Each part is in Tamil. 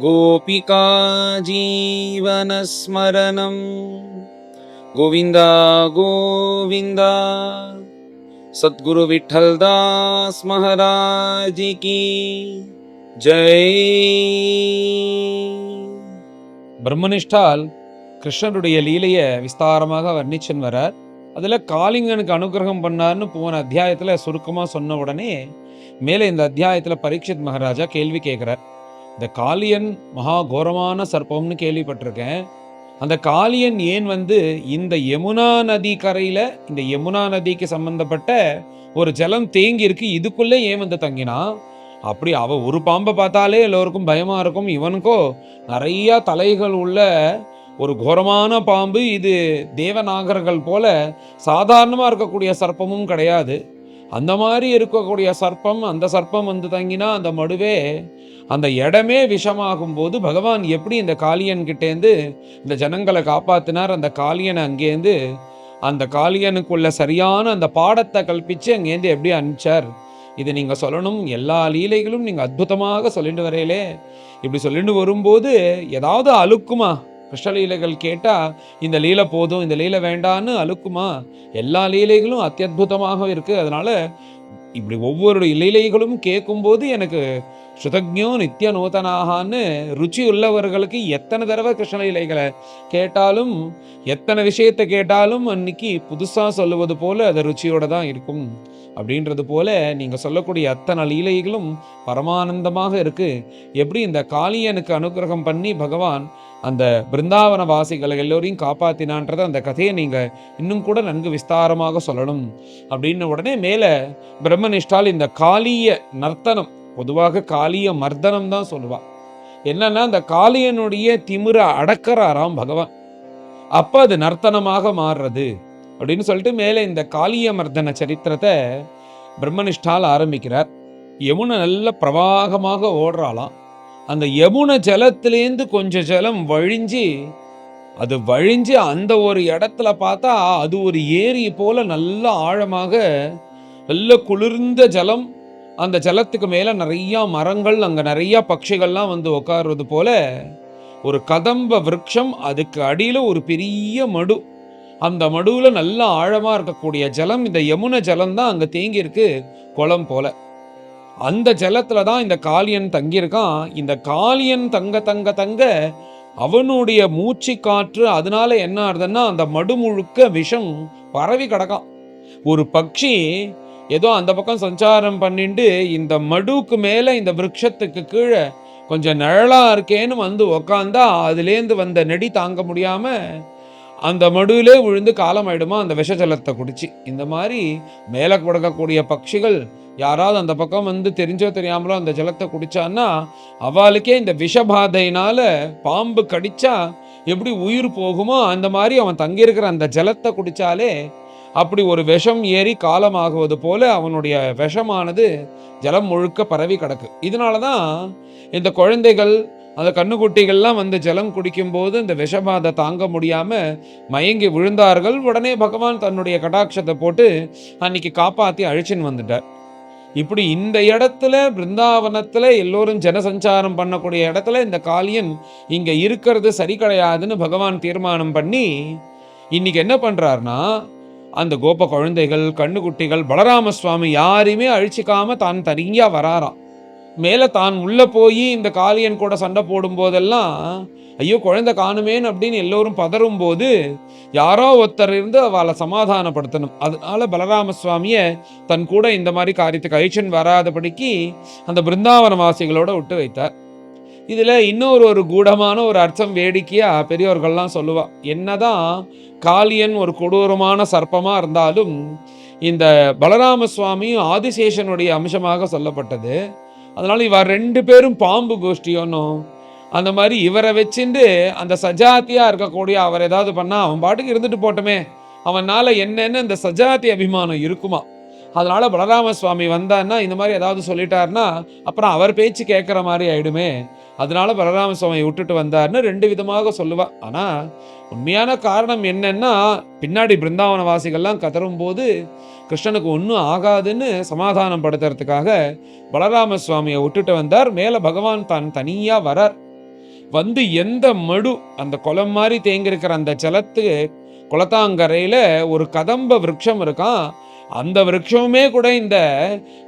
गोपिका जीवनस्मरणं गोविन्द गोविन्द। सद्गुरु विठ्ठलदास महाराज की जय। பிரம்மனிஷ்டால் கிருஷ்ணருடைய லீலையை விஸ்தாரமாக வர்ணிச்சுன்னு வரார். அதில் காளிங்கனுக்கு அனுகிரகம் பண்ணார்னு போன அத்தியாயத்தில் சுருக்கமாக சொன்ன உடனே மேலே இந்த அத்தியாயத்தில் பரீட்சித் மகாராஜா கேள்வி கேட்குறார். இந்த காளியன் மகா கோரமான சர்ப்பம்னு கேள்விப்பட்டிருக்கேன். அந்த காளியன் ஏன் இந்த யமுனா நதி கரையில், இந்த யமுனா நதிக்கு சம்பந்தப்பட்ட ஒரு ஜலம் தேங்கி இருக்கு, இதுக்குள்ளே ஏன் தங்கினா? அப்படி அவ ஒரு பாம்பை பார்த்தாலே எல்லோருக்கும் பயமா இருக்கும். இவனுக்கோ நிறைய தலைகள் உள்ள ஒரு கோரமான பாம்பு. இது தேவநாகர்கள் போல சாதாரணமாக இருக்கக்கூடிய சர்ப்பமும் கிடையாது. அந்த மாதிரி இருக்கக்கூடிய சர்ப்பம், அந்த சர்ப்பம் தங்கினா அந்த மடுவே, அந்த இடமே விஷமாகும் போது பகவான் எப்படி இந்த காளியன் கிட்டேந்து இந்த ஜனங்களை காப்பாத்தினார்? அந்த காளியனை அங்கேருந்து, அந்த காளியனுக்குள்ள சரியான அந்த பாடத்தை கல்பிச்சு அங்கேருந்து எப்படி அனுப்பிச்சார்? இது நீங்கள் சொல்லணும். எல்லா லீலைகளும் நீங்கள் அற்புதமாக சொல்லிட்டு வரையிலே. இப்படி சொல்லிட்டு வரும்போது ஏதாவது அழுக்குமா? கிருஷ்ணலீலைகள் கேட்டால் இந்த லீலை போதும், இந்த லீலை வேண்டான்னு அழுக்குமா? எல்லா லீலைகளும் அத்தியுதமாக இருக்குது. அதனால இப்படி ஒவ்வொரு லீலைகளும் கேட்கும்போது எனக்கு ஸ்ருதஜ்ஞோ நித்திய நூதனாகான்னு ருச்சி உள்ளவர்களுக்கு எத்தனை தடவை கிருஷ்ணலீலைகளை கேட்டாலும், எத்தனை விஷயத்தை கேட்டாலும் அன்னைக்கு புதுசாக சொல்லுவது போல அது ருச்சியோடு தான் இருக்கும். அப்படின்றது போல நீங்கள் சொல்லக்கூடிய அத்தனை லீலைகளும் பரமானந்தமாக இருக்குது. எப்படி இந்த காளியனுக்கு அனுகிரகம் பண்ணி பகவான் அந்த பிருந்தாவன வாசிகளை எல்லோரையும் காப்பாத்தினான்றதை, அந்த கதையை நீங்கள் இன்னும் கூட நன்கு விஸ்தாரமாக சொல்லணும் அப்படின்னு உடனே மேலே பிரம்மனிஷ்டால் இந்த காளிய நர்த்தனம், பொதுவாக காளிய மர்தனம் தான் சொல்லுவாள். என்னன்னா அந்த காளியனுடைய திமிர அடக்கிறாராம் பகவான். அப்போ அது நர்த்தனமாக மாறுறது அப்படின்னு சொல்லிட்டு மேலே இந்த காளிய மர்தன சரித்திரத்தை பிரம்மனிஷ்டால் ஆரம்பிக்கிறார். யமுனை நல்ல பிரவாகமாக ஓடுறாளாம். அந்த யமுனை ஜலத்திலேருந்து கொஞ்சம் ஜலம் வழிஞ்சு அந்த ஒரு இடத்துல பார்த்தா அது ஒரு ஏரி போல நல்ல ஆழமாக, நல்ல குளிர்ந்த ஜலம். அந்த ஜலத்துக்கு மேலே நிறையா மரங்கள், அங்கே நிறையா பட்சிகள்லாம் உட்காருவது போல ஒரு கதம்ப விருட்சம், அதுக்கு அடியில் ஒரு பெரிய மடு. அந்த மடுவில் நல்ல ஆழமாக இருக்கக்கூடிய ஜலம், இந்த யமுனை ஜலம் தான் அங்கே தேங்கி இருக்கு குளம் போல. அந்த ஜலத்தில் தான் இந்த காளியன் தங்கியிருக்கான். இந்த காளியன் தங்க தங்க தங்க அவனுடைய மூச்சு காற்று, அதனால என்ன ஆகுதுன்னா அந்த மடு முழுக்க விஷம் பரவி கிடக்கான். ஒரு பட்சி ஏதோ அந்த பக்கம் சஞ்சாரம் பண்ணிட்டு இந்த மடுக்கு மேலே இந்த விருட்சத்துக்கு கீழே கொஞ்சம் நிழலாக இருக்கேன்னு உக்காந்தா அதுலேருந்து வந்த நெடி தாங்க முடியாமல் அந்த மடுவிலே விழுந்து காலமாயிடுமா அந்த விஷஜலத்தை குடிச்சு. இந்த மாதிரி மேலே கொடுக்கக்கூடிய பட்சிகள் யாராவது அந்த பக்கம் தெரிஞ்சோ தெரியாமலோ அந்த ஜலத்தை குடிச்சான்னா அவளுக்கே இந்த விஷபாதையினால பாம்பு கடிச்சா எப்படி உயிர் போகுமோ அந்த மாதிரி அவன் தங்கியிருக்கிற அந்த ஜலத்தை குடிச்சாலே அப்படி ஒரு விஷம் ஏறி காலமாகுவது போல அவனுடைய விஷமானது ஜலம் முழுக்க பரவி கிடக்கு. இதனால தான் இந்த குழந்தைகள், அந்த கண்ணுக்குட்டிகள்லாம் ஜலம் குடிக்கும்போது இந்த விஷபாதை தாங்க முடியாமல் மயங்கி விழுந்தார்கள். உடனே பகவான் தன்னுடைய கடாட்சத்தை போட்டு அன்னைக்கு காப்பாற்றி அழிச்சின்னு வந்துட்டார். இப்படி இந்த இடத்துல பிருந்தாவனத்தில் எல்லோரும் ஜனசஞ்சாரம் பண்ணக்கூடிய இடத்துல இந்த காளியன் இங்கே இருக்கிறது சரி கிடையாதுன்னு பகவான் தீர்மானம் பண்ணி இன்னைக்கு என்ன பண்ணுறாருனா, அந்த கோப குழந்தைகள், கண்ணுக்குட்டிகள், பலராம சுவாமி யாரையுமே அழிச்சிக்காம தான் தனியாக வராராம். மேலே தான் உள்ளே போய் இந்த காளியன் கூட சண்டை போடும் போதெல்லாம் ஐயோ குழந்தை காணுமேன்னு அப்படின்னு எல்லோரும் பதறும் போது யாரோ ஒருத்தர் இருந்து அவளை சமாதானப்படுத்தணும். அதனால பலராம சுவாமியை தன் கூட இந்த மாதிரி காரியத்துக்கு அழிச்சன் வராதபடிக்கு அந்த பிருந்தாவன வாசிகளோட விட்டு வைத்தார். இதில் இன்னொரு கூடமான ஒரு அர்த்தம் வேடிக்கையாக பெரியோர்கள்லாம் சொல்லுவா. என்னதான் காளியன் ஒரு கொடூரமான சர்ப்பமாக இருந்தாலும் இந்த பலராம சுவாமியும் ஆதிசேஷனுடைய அம்சமாக சொல்லப்பட்டது. அதனால இவர் 2 பேரும் பாம்பு கோஷ்டியோன்னும் அந்த மாதிரி இவரை வச்சுட்டு அந்த சஜாத்தியாக இருக்கக்கூடிய அவர் ஏதாவது பண்ணால் அவன் பாட்டுக்கு இருந்துட்டு போட்டோமே, அவனால் என்னென்னு அந்த சஜாத்தி அபிமானம் இருக்குமா. அதனால பலராம சுவாமி வந்தான்னா இந்த மாதிரி ஏதாவது சொல்லிட்டாருன்னா அப்புறம் அவர் பேச்சு கேட்குற மாதிரி ஆயிடுமே, அதனால பலராம சுவாமி விட்டுட்டு வந்தார்னு 2 விதமாக சொல்லுவா. ஆனால் உண்மையான காரணம் என்னன்னா, பின்னாடி பிருந்தாவன வாசிகள்லாம் கதரும் போது கிருஷ்ணனுக்கு ஒன்றும் ஆகாதுன்னு சமாதானம் படுத்துறதுக்காக பலராம சுவாமியை விட்டுட்டு வந்தார். மேலே பகவான் தான் தனியாக வரார். வந்து எந்த மடு அந்த குளம் மாதிரி தேங்கி இருக்கிற அந்த ஜலத்து குளத்தாங்கரையில ஒரு கதம்ப விருட்சம் இருக்கான். அந்த விருட்சமே கூட இந்த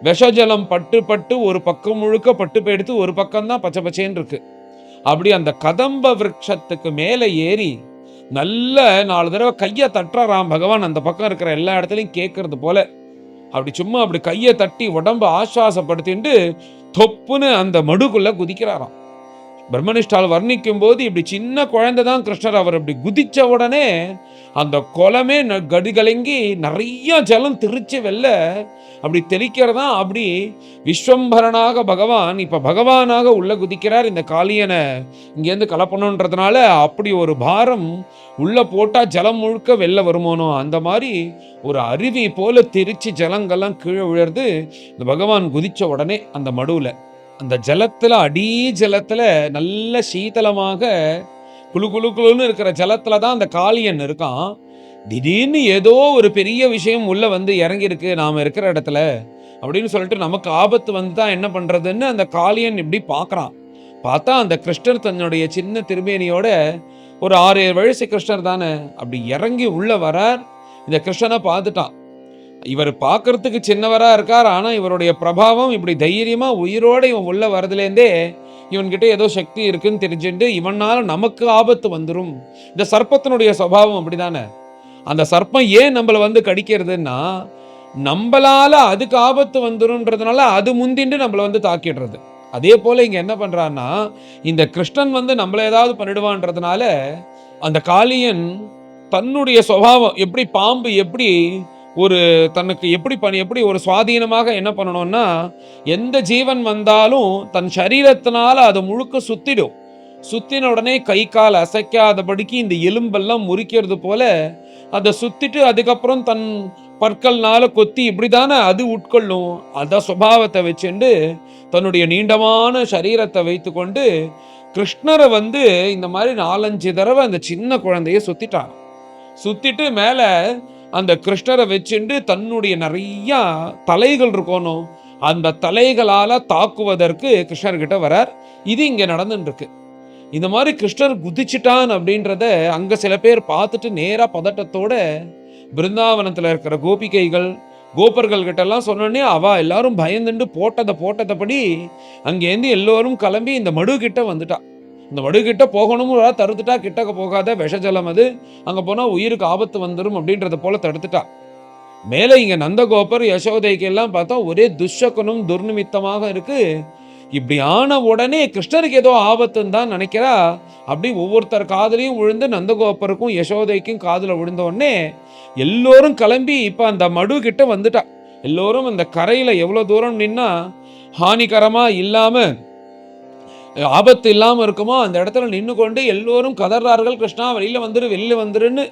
விஷஜலம் பட்டு பட்டு ஒரு பக்கம் முழுக்க பட்டு போயிடுத்து, ஒரு பக்கம் தான் பச்சை பச்சேன்னு இருக்கு. அப்படி அந்த கதம்ப விருட்சத்துக்கு மேல ஏறி நல்ல 4 தடவை கைய தட்டுறாராம் பகவான். அந்த பக்கம் இருக்கிற எல்லா இடத்துலயும் கேட்கறது போல அப்படி சும்மா அப்படி கையை தட்டி உடம்ப ஆஸ்வாசப்படுத்திட்டு தொப்புன்னு அந்த மடுக்குள்ள குதிக்கிறாராம். பிரம்மனிஷ்டால் வர்ணிக்கும் போது இப்படி சின்ன குழந்தை தான் கிருஷ்ணர். அவர் அப்படி குதிச்ச உடனே அந்த குளமே கடிகலங்கி நிறைய ஜலம் திருச்சி வெல்ல அப்படி தெளிக்கிறதா. அப்படி விஸ்வம்பரனாக பகவான் இப்ப பகவானாக உள்ள குதிக்கிறார். இந்த காளியனை இங்கேருந்து கலப்பணுன்றதுனால அப்படி ஒரு பாரம் உள்ள போட்டா ஜலம் முழுக்க வெளில வருமானோ அந்த மாதிரி ஒரு அருவி போல திருச்சி ஜலங்கள்லாம் கீழே விழுறது இந்த பகவான் குதிச்ச உடனே. அந்த மடுவுல அந்த ஜலத்துல அடி ஜலத்துல நல்ல சீதளமாக குளு குளு குளுன்னு இருக்கிற ஜலத்துல தான் அந்த காளியன் இருக்கான். திடீர்னு ஏதோ ஒரு பெரிய விஷயம் உள்ள வந்து இறங்கி இருக்கு நாம இருக்கிற இடத்துல அப்படின்னு சொல்லிட்டு நமக்கு ஆபத்து வந்துதான் என்ன பண்றதுன்னு அந்த காளியன் இப்படி பாக்குறான். பார்த்தா அந்த கிருஷ்ணர் தன்னுடைய சின்ன திருமேனியோட ஒரு 6-7 வயசு கிருஷ்ணர் தானே அப்படி இறங்கி உள்ள வரார். இந்த கிருஷ்ணனை பார்த்துட்டான். இவர் பார்க்கறதுக்கு சின்னவரா இருக்கார். ஆனா இவருடைய பிரபாவம் இப்படி தைரியமா உயிரோட இவன் உள்ள வரதுலேருந்தே இவன்கிட்ட ஏதோ சக்தி இருக்குன்னு தெரிஞ்சுட்டு இவனால நமக்கு ஆபத்து வந்துடும். இந்த சர்ப்பத்தினுடைய சுபாவம் அப்படிதானே. அந்த சர்ப்பம் ஏன் நம்மளை வந்து கடிக்கிறதுன்னா நம்மளால அதுக்கு ஆபத்து வந்துரும்ன்றதுனால அது முந்திண்டு நம்மளை வந்து தாக்கிடுறது. அதே போல இங்க என்ன பண்றான்னா இந்த கிருஷ்ணன் வந்து நம்மள ஏதாவது பண்ணிடுவான்றதுனால அந்த காளியன் தன்னுடைய சுபாவம் எப்படி பாம்பு எப்படி ஒரு தனக்கு எப்படி ஒரு சுவாதீனமாக என்ன பண்ணணும்னா எந்த ஜீவன் வந்தாலும் தன் சரீரத்தினால அதை முழுக்க சுத்திடும். சுத்தின உடனே கை கால் அசைக்காதபடிக்கு இந்த எலும்பெல்லாம் முறிக்கிறது போல அதை சுத்திட்டு அதுக்கப்புறம் தன் பற்கள்னால கொத்தி இப்படிதானே அது உட்கொள்ளும். அத சுபாவத்தை வச்சுண்டு தன்னுடைய நீண்டமான சரீரத்தை வைத்து கொண்டு கிருஷ்ணரை வந்து இந்த மாதிரி 4-5 தடவை அந்த சின்ன குழந்தைய சுத்திட்டான். சுத்திட்டு மேல அந்த கிருஷ்ணரை வச்சுண்டு தன்னுடைய நிறைய தலைகள் இருக்கணும் அந்த தலைகளால தாக்குவதற்கு கிருஷ்ணர்கிட்ட வரார். இது இங்க நடந்துட்டு இருக்கு. இந்த மாதிரி கிருஷ்ணர் குதிச்சிட்டான் அப்படின்றத அங்க சில பேர் பார்த்துட்டு நேரா பதட்டத்தோட பிருந்தாவனத்துல இருக்கிற கோபிகைகள் கோபர்கள் கிட்ட எல்லாம் சொன்னோடனே அவ எல்லாரும் பயந்துண்டு போட்டதபடி அங்கேருந்து எல்லோரும் கிளம்பி இந்த மடு கிட்ட வந்துட்டா. இந்த மடு கிட்ட போகணும் தடுத்துட்டா. கிட்டக்க போகாத விஷஜலம் அது, அங்க போனா உயிருக்கு ஆபத்து வந்துடும் அப்படின்றத போல தடுத்துட்டா. மேல இங்க நந்தகோபர் யசோதைக்கு எல்லாம் பார்த்தா ஒரே துஷகுணம் துர்நிமித்தமாக இருக்கு. இப்படி ஆன உடனே கிருஷ்ணருக்கு ஏதோ ஆபத்துன்னு தான் நினைக்கிறா. அப்படி ஒவ்வொருத்தர் காதலையும் விழுந்து நந்தகோபருக்கும் யசோதைக்கும் காதுல விழுந்த உடனே எல்லோரும் கிளம்பி இப்ப அந்த மடு கிட்ட வந்துட்டா. எல்லோரும் அந்த கரையில எவ்வளவு தூரம் நின்னா ஹானிகரமா இல்லாம ஆபத்து இல்லாம இருக்குமோ அந்த இடத்துல நின்று கொண்டு எல்லோரும் கதறார்கள், கிருஷ்ணா வெளியில வந்துருன்னு.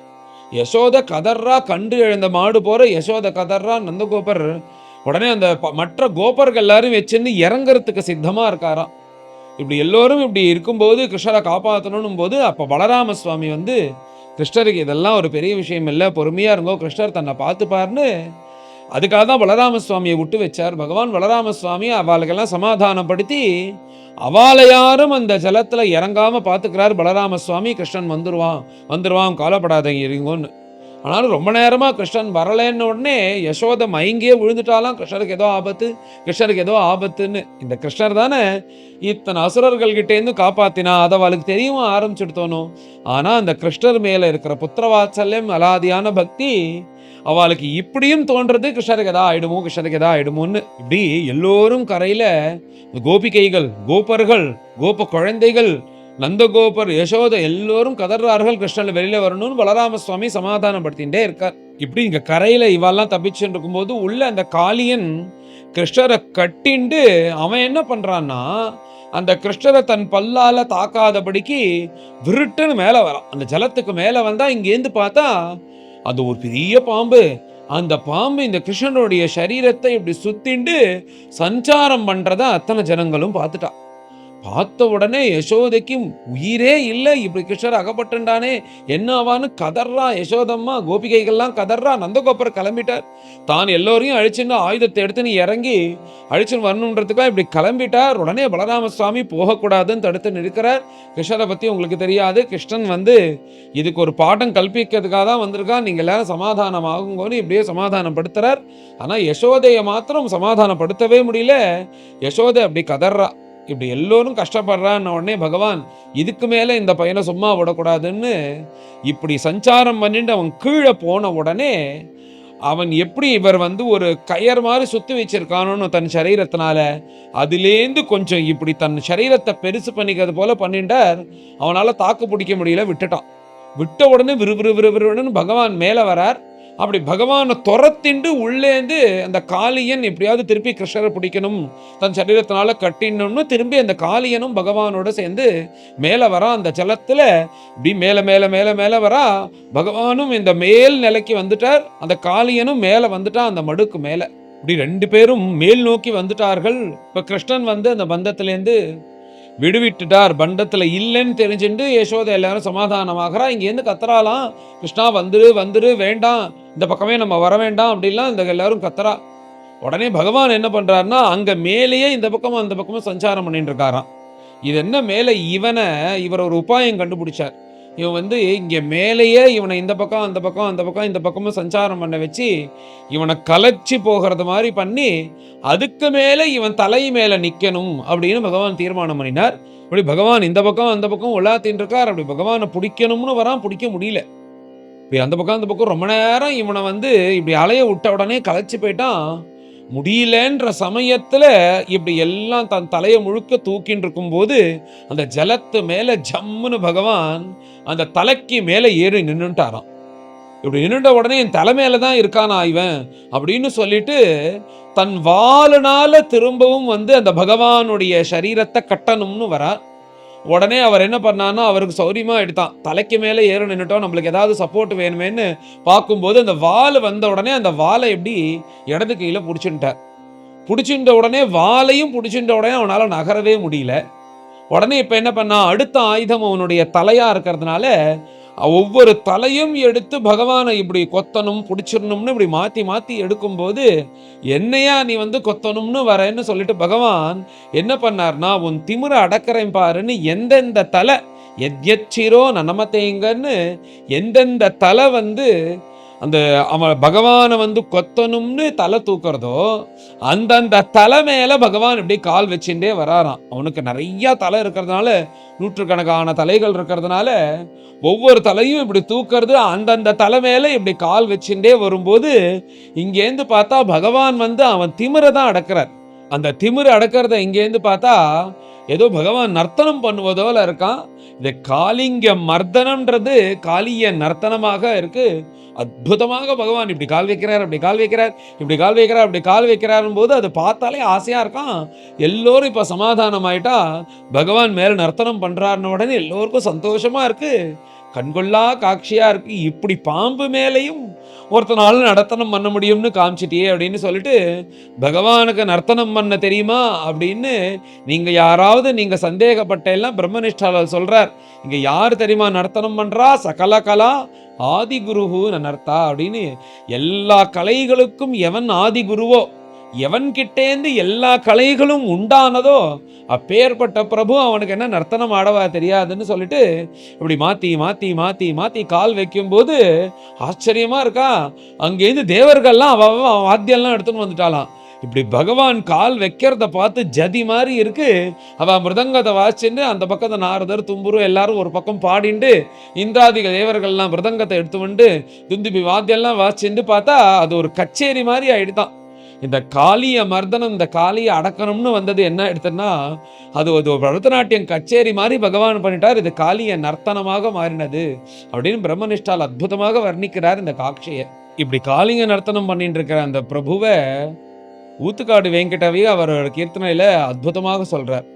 யசோத கதர்றா, கண்டு எழுந்த மாடு போற யசோத கதர்றா. நந்தகோபர் உடனே அந்த மற்ற கோபர்கள் எல்லாரும் வச்சுன்னு இறங்குறதுக்கு சித்தமா இருக்காராம். இப்படி எல்லோரும் இப்படி இருக்கும்போது கிருஷ்ணரை காப்பாற்றணும் போது அப்ப பலராம சுவாமி வந்து கிருஷ்ணருக்கு இதெல்லாம் ஒரு பெரிய விஷயம் இல்லை, பொறுமையா இருங்கோ, கிருஷ்ணர் தன்னை பார்த்துப்பார்னு அதுக்காக தான் பலராம சுவாமியை விட்டு வச்சார். பகவான் பலராம சுவாமி அவளுக்கெல்லாம் சமாதானப்படுத்தி அவளை யாரும் அந்த ஜலத்துல இறங்காம பார்த்துக்கிறார் பலராம சுவாமி. கிருஷ்ணன் வந்துருவான் கவலைப்படாதீங்க இருங்கோன்னு. ஆனாலும் ரொம்ப நேரமா கிருஷ்ணன் வரலன்னு உடனே யசோதை மயங்கியே விழுந்துட்டாலாம். கிருஷ்ணருக்கு ஏதோ ஆபத்துன்னு. இந்த கிருஷ்ணர் தானே இத்தனை அசுரர்கள் கிட்டேருந்து காப்பாத்தினா. அதை அவளுக்கு தெரியும் ஆரம்பிச்சுடுத்தோணும். ஆனா அந்த கிருஷ்ணர் மேல இருக்கிற புத்திரவாத்சல்யம் அலாதியான பக்தி அவளுக்கு இப்படியும் தோன்றது கிருஷ்ணருக்கு எதா ஆயிடுமோன்னு. இப்படி எல்லோரும் கரையில கோபிகைகள் கோபர்கள் கோப குழந்தைகள் நந்தகோபர் யசோதை எல்லோரும் கதறார்கள் கிருஷ்ணன் வெளியில வரணும்னு பலராம சுவாமி சமாதானப்படுத்திட்டே இருக்கார். இப்படி இங்க கரையில இவெல்லாம் தப்பிச்சுட்டு இருக்கும்போது உள்ள அந்த காளியன் கிருஷ்ணரை கட்டிண்டு அவன் என்ன பண்றான்னா அந்த கிருஷ்ணரை தன் பல்லால தாக்காதபடிக்கு விருட்டுன்னு மேல வரான். அந்த ஜலத்துக்கு மேல வந்தா இங்கேருந்து பார்த்தா அது ஒரு பெரிய பாம்பு. அந்த பாம்பு இந்த கிருஷ்ணனுடைய சரீரத்தை இப்படி சுத்திண்டு சஞ்சாரம் பண்றத அத்தனை ஜனங்களும் பார்த்துட்டா. பார்த்த உடனே யசோதைக்கு உயிரே இல்ல. இப்படி கிருஷ்ணர் அகப்பட்டுண்டானே, என்ன ஆவான்னு கதர்றா யசோதம்மா. கோபிகைகள்லாம் கதர்றா. நந்தகோபர் கிளம்பிட்டார். தான் எல்லோரையும் அழிச்சுன்னு ஆயுதத்தை எடுத்துன்னு இறங்கி அழிச்சுன்னு வரணுன்றதுக்காக இப்படி கிளம்பிட்டார். உடனே பலராம சுவாமி போகக்கூடாதுன்னு தடுத்து நிற்கிறார். கிருஷ்ணரை பத்தி உங்களுக்கு தெரியாது. கிருஷ்ணன் வந்து இதுக்கு ஒரு பாடம் கல்பிக்கிறதுக்காக தான் வந்திருக்கான். நீங்க எல்லாரும் சமாதானம் ஆகுங்கன்னு இப்படியே சமாதானப்படுத்துறார். ஆனா யசோதையை மாத்திரம் சமாதானப்படுத்தவே முடியல. யசோதை அப்படி கதர்றா. இப்படி எல்லோரும் கஷ்டப்படுறான்னு உடனே பகவான் இதுக்கு மேல இந்த பையனை சும்மா விடக்கூடாதுன்னு இப்படி சஞ்சாரம் பண்ணிட்டு அவன் கீழே போன உடனே அவன் எப்படி இவர் வந்து ஒரு கயர் மாதிரி சுத்தி வச்சிருக்கானோன்னு தன் சரீரத்தினால அதுலேருந்து கொஞ்சம் இப்படி தன் சரீரத்தை பெருசு பண்ணிக்கிறது போல பண்ணிட்டார். அவனால தாக்கு பிடிக்க முடியல, விட்டுட்டான். விட்ட உடனே விறுவிறுன்னு பகவான் மேல வரார். அப்படி பகவானை துரத்திண்டு உள்ளேந்து அந்த காளியன் எப்படியாவது திருப்பி கிருஷ்ணரை பிடிக்கணும், தன் சரீரத்தினால கட்டினோம்னு திரும்பி அந்த காளியனும் பகவானோட சேர்ந்து மேலே வரா. அந்த ஜலத்துல இப்படி மேல மேல மேல மேல வரா. பகவானும் இந்த மேல் நிலைக்கு வந்துட்டார். அந்த காளியனும் மேல வந்துட்டான் அந்த மடுக்கு மேல. இப்படி ரெண்டு பேரும் மேல் நோக்கி வந்துட்டார்கள். இப்ப கிருஷ்ணன் வந்து அந்த பந்தத்திலேருந்து விடுவிட்டுட்டார். பண்டத்துல இல்லைன்னு தெரிஞ்சுட்டு யசோதை எல்லாரும் சமாதானமாகறா. இங்கேருந்து கத்துறாலாம், கிருஷ்ணா வந்துரு வந்துரு, வேண்டாம் இந்த பக்கமே நம்ம வர வேண்டாம் அப்படின்லாம் இந்த எல்லாரும் கத்துறா. உடனே பகவான் என்ன பண்றாருன்னா அங்க மேலேயே இந்த பக்கமும் அந்த பக்கமும் சஞ்சாரம் பண்ணிட்டு இருக்காராம். இது என்ன மேலே இவர் ஒரு உபாயம் கண்டுபிடிச்சார். இவன் வந்து இங்க மேலேயே இவனை இந்த பக்கம் அந்த பக்கம் அந்த பக்கம் இந்த பக்கமும் சஞ்சாரம் பண்ண வச்சு இவனை கலைச்சி போகிறது மாதிரி பண்ணி அதுக்கு மேலே இவன் தலை மேல நிக்கணும் அப்படின்னு பகவான் தீர்மானம் பண்ணினார். அப்படி பகவான் இந்த பக்கம் அந்த பக்கம் உலாத்தின்னு இருக்கார். அப்படி பகவானை பிடிக்கணும்னு வரான், பிடிக்க முடியல. இப்படி அந்த பக்கம் ரொம்ப நேரம் இவனை வந்து இப்படி அலைய விட்ட உடனே கலைச்சு போயிட்டான். முடியலன்ற சமயத்துல இப்படி எல்லாம் தன் தலையை முழுக்க தூக்கின்னு இருக்கும்போது அந்த ஜலத்து மேல ஜம்முன்னு பகவான் அந்த தலைக்கு மேல ஏறி நின்னுட்டாராம். இப்படி நின்றுட்ட உடனே என் தலை மேலதான் இருக்கானா இவன் அப்படின்னு சொல்லிட்டு தன் வாளுனால திரும்பவும் வந்து அந்த பகவானுடைய சரீரத்தை கட்டணும்னு வரா. உடனே அவர் என்ன பண்ணான்னா அவருக்கு சௌரியமா எடுத்தான். தலைக்கு மேலே ஏற நின்றுட்டோம், நம்மளுக்கு ஏதாவது சப்போர்ட் வேணுமேன்னு பார்க்கும்போது அந்த வால் வந்த உடனே அந்த வாலை எப்படி இடது கையில பிடிச்சுட்டார். பிடிச்சின்ற உடனே வாலையும் பிடிச்சின்ற உடனே அவனால நகரவே முடியல. உடனே இப்ப என்ன பண்ணா, அடுத்த ஆயுதம் அவனுடைய தலையா இருக்கிறதுனால ஒவ்வொரு தலையும் எடுத்து பகவானை இப்படி கொத்தணும் பிடிச்சிடணும்னு இப்படி மாத்தி மாத்தி எடுக்கும்போது என்னையா நீ வந்து கொத்தணும்னு வரேன்னு சொல்லிட்டு பகவான் என்ன பண்ணார்னா உன் திமிர அடக்கிறேன் பாருன்னு எந்தெந்த தலை எத்யச்சிரோ நனமத்தேங்கன்னு எந்தெந்த தலை வந்து அந்த அவன் பகவானை வந்து கொத்தணும்னு தலை தூக்குறதோ அந்தந்த தலை மேல பகவான் இப்படி கால் வச்சுட்டே வராராம். அவனுக்கு நிறைய தலை இருக்கிறதுனால, நூற்றுக்கணக்கான தலைகள் இருக்கிறதுனால ஒவ்வொரு தலையும் இப்படி தூக்குறது அந்தந்த தலை மேல இப்படி கால் வச்சுட்டே வரும்போது இங்கேருந்து பார்த்தா பகவான் வந்து அவன் திமிரை தான் அடக்கிறார். அந்த திமிரை அடக்கிறத இங்கேருந்து பார்த்தா ஏதோ பகவான் நர்த்தனம் பண்ணுவதோல இருக்கான். இந்த காளிங்க மர்தனம்ன்றது காளிய நர்த்தனமாக இருக்கு. அற்புதமாக பகவான் இப்படி கால் வைக்கிறார், அப்படி கால் வைக்கிறார், இப்படி கால் வைக்கிறார், அப்படி கால் வைக்கிறாரும் போது அது பார்த்தாலே ஆசையா இருக்கான். எல்லோரும் இப்ப சமாதானம் ஆயிட்டா பகவான் மேல நர்த்தனம் பண்றாருன்னு உடனே எல்லோருக்கும் சந்தோஷமா இருக்கு, கண்கொள்ளா காட்சியா இருக்கு. இப்படி பாம்பு மேலையும் ஒருத்தனால நர்த்தனம் பண்ண முடியும்னு காமிச்சிட்டியே அப்படின்னு சொல்லிட்டு பகவானுக்கு நர்த்தனம் பண்ண தெரியுமா அப்படின்னு நீங்க யாராவது நீங்க சந்தேகப்பட்ட எல்லாம் பிரம்மனிஷ்டால சொல்றார். இங்க யார் தெரியுமா நர்த்தனம் பண்றா, சகல கலா ஆதி குருஹு நர்த்தா அப்படின்னு. எல்லா கலைகளுக்கும் எவன் ஆதி குருவோ, எவன் கிட்டேந்து எல்லா கலைகளும் உண்டானதோ அப்பேற்பட்ட பிரபு அவனுக்கு என்ன நர்த்தனம் ஆடவா தெரியாதுன்னு சொல்லிட்டு இப்படி மாத்தி மாத்தி மாத்தி மாத்தி கால் வைக்கும் போது ஆச்சரியமா இருக்கா. அங்கேருந்து தேவர்கள்லாம் அவ வாத்தியெல்லாம் எடுத்துன்னு வந்துட்டாலாம். இப்படி பகவான் கால் வைக்கிறத பார்த்து ஜதி மாதிரி இருக்கு. அவ மிருதங்கத்தை வாசிச்சுட்டு அந்த பக்கத்தை நாரதர் தும்புரு எல்லாரும் ஒரு பக்கம் பாடிண்டு இந்திராதிக தேவர்கள்லாம் மிருதங்கத்தை எடுத்து வந்து துந்துபி வாத்தியெல்லாம் வாசிச்சுட்டு பார்த்தா அது ஒரு கச்சேரி மாதிரி ஆயிடுதான். இந்த காளிய மர்தனம், இந்த காளியை அடக்கணும்னு வந்தது என்ன எடுத்தன்னா அது ஒரு பரதநாட்டியம் கச்சேரி மாதிரி பகவான் பண்ணிட்டார். இது காளிய நர்த்தனமாக மாறினது அப்படின்னு பிரம்மனிஷ்டால் அற்புதமாக வர்ணிக்கிறார் இந்த காட்சியை. இப்படி காளிங்க நர்த்தனம் பண்ணிட்டு இருக்கிற அந்த பிரபுவை ஊத்துக்காடு வெங்கடவி அவர் கீர்த்தனையில அற்புதமாக சொல்றார்.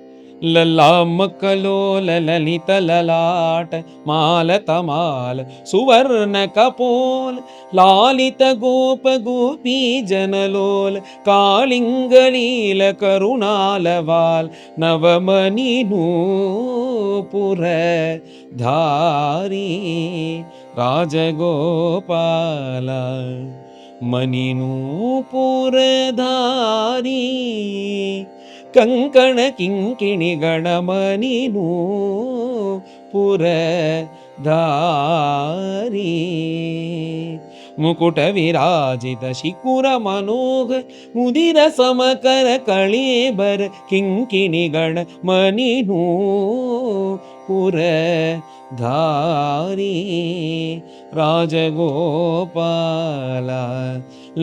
ललामकलोल ललित ललाट मालतमाल सुवर्ण कपोल लालित गोप गोपी जनलोल कालिंगलील करुणालवाल नवमणि नूपुर धारी राजगोपाल मणि नूपुर धारी कंकण किंकिणी गणमणि नूपुर धारी मुकुट विराजित शिकुर मनोह मुदिर समकर कळेबर किंकिणी गणमणि नूपुर धारी राजगोपाल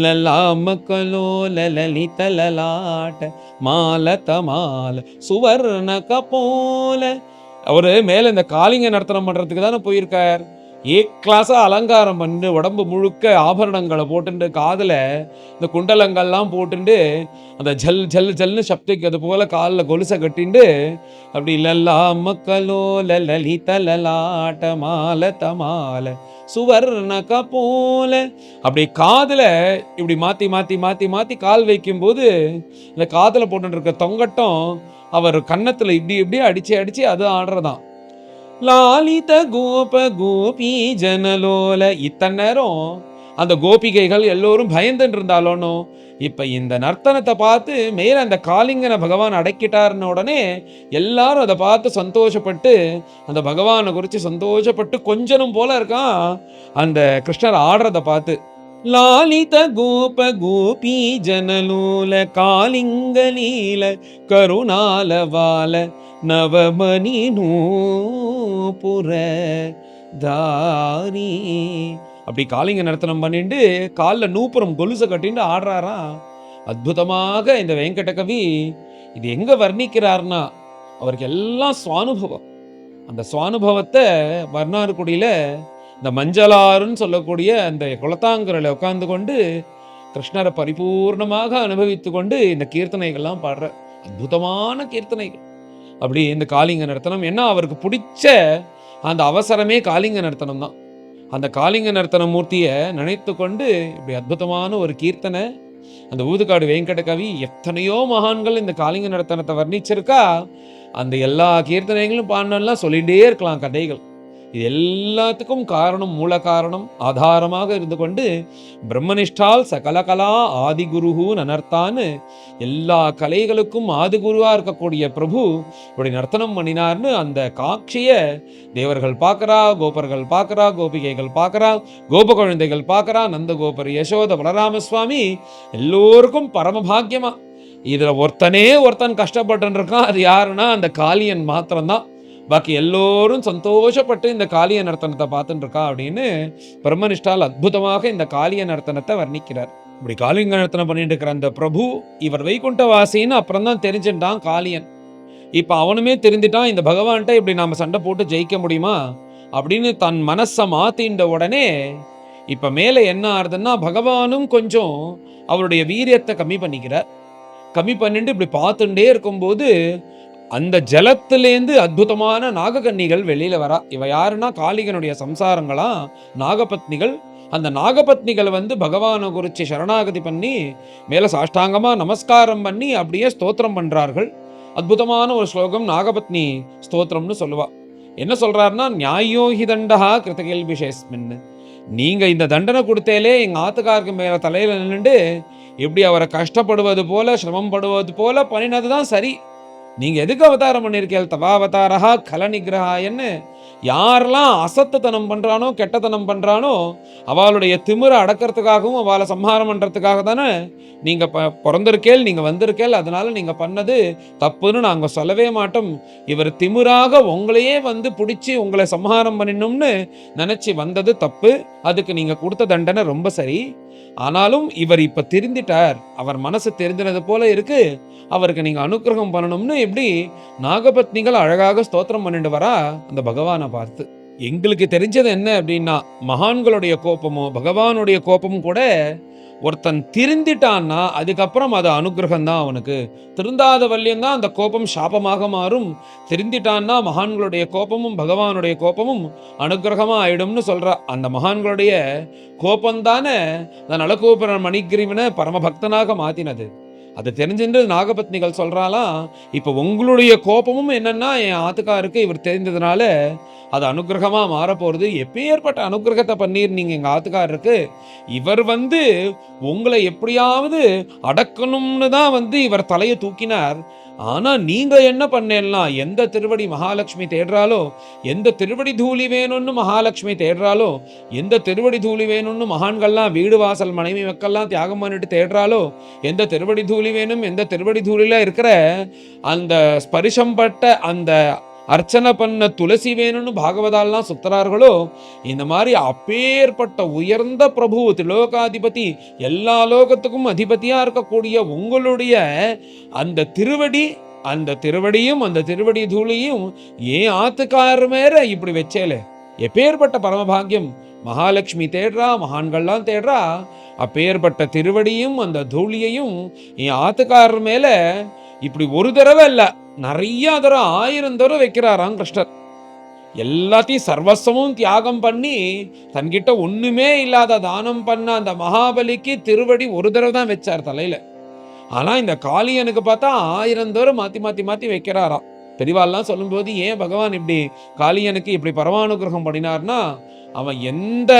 ललामकलोल ललित ललाट மாலதமால் சுவர்ண கபோல. அவரு மேல இந்த காளிங்க நர்த்தனம் பண்றதுக்கு தானே போயிருக்கார். கிளாஸா அலங்காரம் பண்ணி உடம்பு முழுக்க ஆபரணங்களை போட்டுண்டு காதுல இந்த குண்டலங்கள்லாம் போட்டுண்டு அந்த ஜல் ஜல் ஜல்னு சப்திக்கு போல காலில் கொலுசை கட்டிண்டு அப்படி லல்லாமக்கலோ லலித லலாட்ட மால தமால சுவர்ண கபோல அப்படி காதுல இப்படி மாத்தி மாத்தி மாத்தி மாத்தி கால் வைக்கும் போது இந்த காதுல போட்டு இருக்க தொங்கட்டம் அவர் கன்னத்துல இப்படி இப்படி அடிச்சு அடிச்சு அது ஆடுறதான். லாலித கோப கோபி ஜனலோல. இத்தனை நேரம் அந்த கோபிகைகள் எல்லோரும் பயந்துட்டு இருந்தாலும் இப்ப இந்த நர்த்தனத்தை பார்த்து மேல அந்த காளிங்கனை பகவான் அடக்கிட்டாருன்னு உடனே எல்லாரும் அதை பார்த்து சந்தோஷப்பட்டு அந்த பகவானை குறித்து சந்தோஷப்பட்டு கொஞ்சனும் போல இருக்கான் அந்த கிருஷ்ணர் ஆடுறத பார்த்து. லாலித கோப கோபி ஜனலோல காளிங்கலீல கருணாலவால நவமணி நூபுர தாரி. அப்படி காளிங்க நர்த்தனம் பண்ணிட்டு காலில் நூப்புரம் கொலுசை கட்டிட்டு ஆடுறாராம். அற்புதமாக இந்த வெங்கட கவி இது எங்க வர்ணிக்கிறார்னா அவருக்கு எல்லாம் சுவானுபவம். அந்த சுவானுபவத்தை வர்ணாருக்குடியில இந்த மஞ்சளாறுன்னு சொல்லக்கூடிய அந்த குளத்தாங்கரையில் உட்கார்ந்து கொண்டு கிருஷ்ணரை பரிபூர்ணமாக அனுபவித்து கொண்டு இந்த கீர்த்தனைகள்லாம் பாடுற அற்புதமான கீர்த்தனைகள். அப்படி இந்த காளிங்க நர்த்தனம் என்ன அவருக்கு பிடிச்ச அந்த அவசரமே காளிங்க நர்த்தனம் தான். அந்த காளிங்க நர்த்தன மூர்த்தியை நினைத்து கொண்டு இப்படி அற்புதமான ஒரு கீர்த்தனை. அந்த ஊதுகாடு வெங்கட கவி எத்தனையோ மகான்கள் இந்த காளிங்க நர்த்தனத்தை வர்ணிச்சிருக்கா. அந்த எல்லா கீர்த்தனைகளும் பாடலாம் சொல்லிகிட்டே இருக்கலாம் கதைகள். இது எல்லாத்துக்கும் காரணம் மூல காரணம் ஆதாரமாக இருந்து கொண்டு பிரம்மனிஷ்டால் சகலகலா ஆதிகுருஹு நனர்த்தான்னு எல்லா கலைகளுக்கும் ஆதிகுருவா இருக்கக்கூடிய பிரபு இப்படி நர்த்தனம் பண்ணினார்னு அந்த காட்சிய தேவர்கள் பார்க்கறா, கோபர்கள் பார்க்கறா, கோபிகைகள் பார்க்கறா, கோப குழந்தைகள் பார்க்கறா, நந்த கோபர் யசோத பலராம சுவாமி எல்லோருக்கும் பரமபாக்கியமா. இதுல ஒருத்தன் கஷ்டப்பட்டு இருக்கான். அது யாருன்னா அந்த காளியன் மாத்திரம்தான். பாக்கி எல்லோரும் சந்தோஷப்பட்டு இந்த காளிய நர்த்தனத்தை பார்த்துட்டு இருக்கா அப்படின்னு பிரம்மனிஷ்டால் அற்புதமாக இந்த காளிய நர்த்தனத்தை வர்ணிக்கிறார். இப்படி காளிங்க நர்த்தனம் பண்ணிட்டு இருக்கிற அந்த பிரபு இவர் வைகுண்டவாசின்னு அப்புறம் தான் தெரிஞ்சுட்டான் காளியன். இப்ப அவனுமே தெரிஞ்சிட்டான் இந்த பகவான்கிட்ட இப்படி நாம சண்டை போட்டு ஜெயிக்க முடியுமா அப்படின்னு தன் மனசை மாத்தின்ற உடனே இப்ப மேல என்ன ஆறுதுன்னா பகவானும் கொஞ்சம் அவருடைய வீரியத்தை கம்மி பண்ணிக்கிறார். கம்மி பண்ணிட்டு இப்படி பார்த்துட்டே இருக்கும்போது அந்த ஜலத்திலேந்து அற்புதமான நாககன்னிகள் வெளியில வரா. இவ யாருன்னா காளிகனுடைய சம்சாரங்களா நாகபத்னிகள். அந்த நாகபத்னிகள் பகவானை குறிச்சு சரணாகதி பண்ணி மேல சாஷ்டாங்கமா நமஸ்காரம் பண்ணி அப்படியே ஸ்தோத்திரம் பண்றார்கள். அற்புதமான ஒரு ஸ்லோகம் நாகபத்னி ஸ்தோத்திரம்னு சொல்லுவா. என்ன சொல்றாருன்னா நியாயோஹி தண்டஹா கிருதகேல்பிஷேஸ்மின். நீங்க இந்த தண்டனை கொடுத்தேலே எங்க ஆத்துக்காருக்கு மேல தலையில நின்றுட்டு எப்படி அவரை கஷ்டப்படுவது போல சிரமம் படுவது போல பண்ணினதுதான் சரி. நீங்க எதுக்கு அவதாரம் பண்ணிருக்கீங்க? தவாவதாரஹா கல நிகிரஹாயன்னு. யாரெல்லாம் அசத்தனம் பண்றானோ கெட்டத்தனம் பண்றானோ அவளுடைய திமிரை அடக்கிறதுக்காகவும் அவளை சம்ஹாரம் பண்றதுக்காக தானே நீங்க பிறந்திருக்கேள், நீங்க வந்திருக்கேள். அதனால நீங்க பண்ணது தப்புன்னு நாங்க சொல்லவே மாட்டோம். இவர் திமிராக உங்களையே பிடிச்சி உங்களை சம்ஹாரம் பண்ணிடணும்னு நினைச்சு வந்தது தப்பு. அதுக்கு நீங்க கொடுத்த தண்டனை ரொம்ப சரி. ஆனாலும் இவர் இப்ப தெரிந்துட்டார், அவர் மனசு தெரிந்தது போல இருக்கு, அவருக்கு நீங்க அனுக்கிரகம் பண்ணணும்னு எப்படி நாகபத்னிகள் அழகாக ஸ்தோத்திரம் பண்ணிட்டு வரா அந்த பகவானை பார்த்து. எங்களுக்கு தெரிஞ்சது என்ன அப்படின்னா, மகான்களுடைய கோபமோ, பகவானுடைய கோபமும் கூட ஒருத்தன் திருந்திட்டான்னா, அதுக்கப்புறம் அது அனுக்கிரகம் தான் அவனுக்கு. திருந்தாத வல்லியம் தான் அந்த கோபம் சாபமாக மாறும். திருந்திட்டான்னா மகான்களுடைய கோபமும், பகவானுடைய கோபமும் அனுக்கிரகமா ஆயிடும்னு சொல்றா. அந்த மகான்களுடைய கோபம் தானே அந்த நலகோபுர மணிகிரீவன பரமபக்தனாக மாத்தினது. அது தெரிஞ்சுட்டு நாகபத்னிகள் சொல்றாளாம், இப்ப உங்களுடைய கோபமும் என்னன்னா, என் ஆத்துக்காருக்கு இவர் தெரிந்ததுனால அது அனுக்கிரகமா மாறப்போறது. எப்பேற்பட்ட அனுக்கிரகத்தை பண்ணியிருந்தீங்க எங்க ஆத்துக்காரருக்கு. இவர் வந்து உங்களை எப்படியாவது அடக்கணும்னு தான் வந்து இவர் தலையை தூக்கினார். ஆனா நீங்க என்ன பண்ணேன்னா, எந்த திருவடி மகாலட்சுமி தேடுறாளோ, எந்த திருவடி தூளி வேணும்னு மகாலட்சுமி தேடுறாளோ, எந்த திருவடி தூளி வேணும்னு மகான்கள்லாம் வீடு வாசல் மனைவி மக்கள்லாம் தியாகம் பண்ணிட்டு தேடுறாளோ, எந்த திருவடி தூளி வேணும், எந்த திருவடி தூளில இருக்கிற அந்த ஸ்பரிசம் பட்ட அந்த அர்ச்சனை பண்ண துளசி வேணும்னு பாகவதாலாம் சுத்துறார்களோ, இந்த மாதிரி அப்பேற்பட்ட உயர்ந்த பிரபு திலோகாதிபதி, எல்லா லோகத்துக்கும் அதிபதியா இருக்கக்கூடிய உங்களுடைய அந்த திருவடி, அந்த திருவடியும் அந்த திருவடி தூளியும் ஏன் ஆத்துக்காரர் மேல இப்படி வச்சேலே, எப்பேற்பட்ட பரமபாகியம். மகாலட்சுமி தேடுறா, மகான்கள்லாம் தேடுறா, அப்பேற்பட்ட திருவடியும் அந்த தூளியையும் என் ஆத்துக்காரர் மேல இப்படி ஒரு தடவை இல்ல, நிறைய தடவை 1000 தடவை வைக்கிறாராம் கிருஷ்ணர். எல்லாத்தையும் சர்வஸ்வமும் தியாகம் பண்ணி தன்கிட்ட ஒண்ணுமே இல்லாத தானம் பண்ண அந்த மகாபலிக்கு திருவடி ஒரு தடவை தான் வச்சார் தலையில. ஆனா இந்த காளியனுக்கு பார்த்தா 1000 தடவை மாத்தி மாத்தி மாத்தி வைக்கிறாராம். பெரியவாள்லாம் சொல்லும்போது ஏன் பகவான் இப்படி காளியனுக்கு இப்படி பரமானுகிரகம் பண்ணினார்னா, அவன் எந்த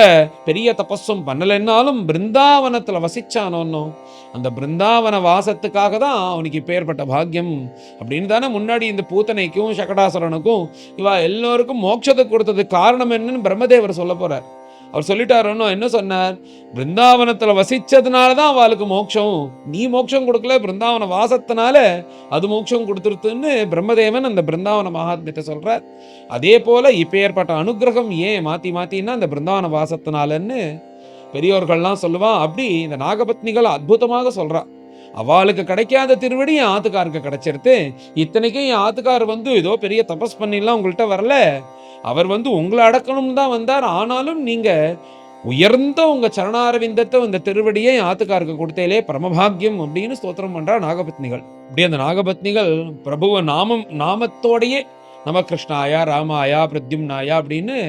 பெரிய தபஸும் பண்ணலைன்னாலும் பிருந்தாவனத்துல வசிச்சானோ, அந்த பிருந்தாவன வாசத்துக்காக தான் அவனுக்கு இப்பேற்பட்ட பாக்கியம் அப்படின்னு தானே முன்னாடி இந்த பூத்தனைக்கும் சகடாசுரனுக்கும் இவா எல்லோருக்கும் மோட்சத்தை கொடுத்ததுக்கு காரணம் என்னன்னு பிரம்மதேவர் சொல்ல போறார். அவர் சொல்லிட்டாருன்னு என்ன சொன்னார், பிருந்தாவனத்துல வசிச்சதுனால தான் அவளுக்கு மோட்சம், நீ மோட்சம் கொடுக்கல, பிருந்தாவன வாசத்தினால அது மோட்சம் கொடுத்துருத்துன்னு பிரம்மதேவன் அந்த பிருந்தாவன மகாத்மியத்தை சொல்றார். அதே போல இப்பேற்பட்ட அனுகிரகம் ஏன் மாத்தி மாத்தின்னா அந்த பிருந்தாவன வாசத்தினாலன்னு பெரியோர்கள்லாம் சொல்லுவான். அப்படி இந்த நாகபத்னிகள் அற்புதமாக சொல்றா, அவளுக்கு கிடைக்காத திருவடி என் ஆத்துக்காருக்கு கிடைச்சிருது. இத்தனைக்கும் என் ஆத்துக்கார் வந்து ஏதோ பெரிய தபஸ் பண்ணிலாம் உங்கள்கிட்ட வரல, அவர் வந்து உங்களை அடக்கணும்னு தான் வந்தார். ஆனாலும் நீங்க உயர்ந்த உங்க சரணாரவிந்தத்தை இந்த திருவடியை ஆத்துக்காருக்கு கொடுத்தேலே பரமபாகியம் அப்படின்னு ஸ்தோத்திரம் பண்றா நாகபத்னிகள். இப்படி அந்த நாகபத்னிகள் பிரபுவ நாமத்தோடையே நம கிருஷ்ணாயா ராமாயா பிரத்யும்னாயா அப்படின்னு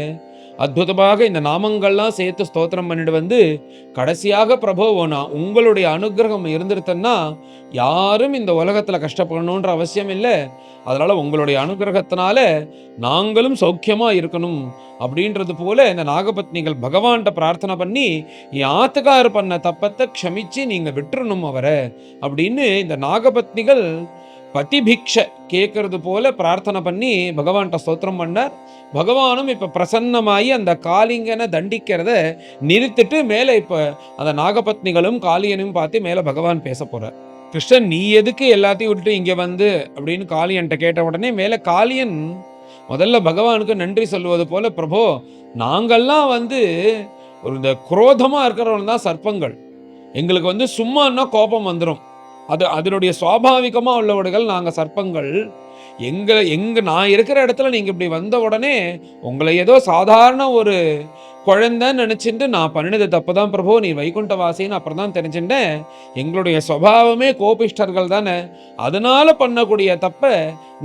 அற்புதமாக இந்த நாமங்கள்லாம் சேர்த்து ஸ்தோத்திரம் பண்ணிட்டு வந்து கடைசியாக பிரபோனா உங்களுடைய அனுகிரகம் இருந்துருத்தன்னா யாரும் இந்த உலகத்துல கஷ்டப்படணுன்ற அவசியம் இல்லை. அதனால உங்களுடைய அனுகிரகத்தினால நாங்களும் சௌக்கியமா இருக்கணும் அப்படின்றது போல இந்த நாகபத்னிகள் பகவான்கிட்ட பிரார்த்தனை பண்ணி என் ஆத்துக்கார் பண்ண தப்பத்தை க்ஷமிச்சு நீங்க விட்டுறணும் அவரை அப்படின்னு இந்த நாகபத்னிகள் பதிபிக்ஷ கேட்கறது போல பிரார்த்தனை பண்ணி பகவான்கிட்ட ஸ்தோத்திரம் பண்ணார். பகவானும் இப்ப பிரசன்னமாயி அந்த காளிங்கனை தண்டிக்கிறத நிறுத்திட்டு மேல இப்ப அந்த நாகபத்னிகளும் காளியனும் பார்த்து மேல பகவான் பேச போறார். கிருஷ்ணன் நீ எதுக்கு எல்லாத்தையும் விட்டுட்டு இங்க வந்து அப்படின்னு காளியன்ட்ட கேட்ட உடனே மேல காளியன் முதல்ல பகவானுக்கு நன்றி சொல்லுவது போல, பிரபோ நாங்கள்லாம் வந்து ஒரு இந்த குரோதமா இருக்கிறவங்க தான் சர்ப்பங்கள், எங்களுக்கு வந்து சும்மான்னா கோபம் வந்துடும், அது அதனுடைய சுவாபாவிகமா உள்ளவர்கள் நாங்க சர்ப்பங்கள். நான் இருக்கிற இடத்துல நீங்க இப்படி வந்த உடனே உங்களை ஏதோ சாதாரண ஒரு குழந்தைன்னு நினைச்சிட்டு நான் பண்ணினது தப்பு தான் பிரபு, நீ வைகுண்ட வாசின்னு அப்புறம் தான் தெரிஞ்சுட்டேன். எங்களுடைய சுபாவமே கோபிஷ்டர்கள் தானே, அதனால பண்ணக்கூடிய தப்ப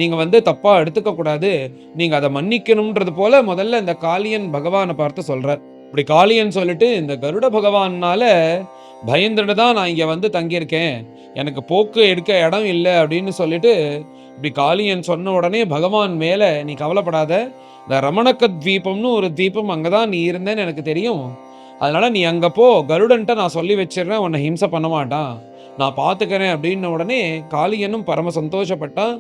நீங்க வந்து தப்பா எடுத்துக்க கூடாது, நீங்க அதை மன்னிக்கணும்ன்றது போல முதல்ல இந்த காளியன் பகவானை பார்த்து சொல்றார். இப்படி காளியன் சொல்லிட்டு இந்த கருட பகவானால பயந்துட்டு தான் நான் இங்க வந்து தங்கியிருக்கேன், எனக்கு போக்கு எடுக்க இடம் இல்லை அப்படின்னு சொல்லிட்டு இப்படி காளியன் சொன்ன உடனே பகவான் மேல நீ கவலைப்படாத, இந்த ரமணக்க தீபம்னு ஒரு தீபம் அங்கதான் நீ இருந்தேன்னு எனக்கு தெரியும், அதனால நீ அங்க போ, கருடன்ட்ட நான் சொல்லி வச்சிடுறேன், உன்னை ஹிம்சை பண்ண மாட்டான், நான் பார்த்துக்கிறேன் அப்படின்ன உடனே காளியனும் பரம சந்தோஷப்பட்டான்.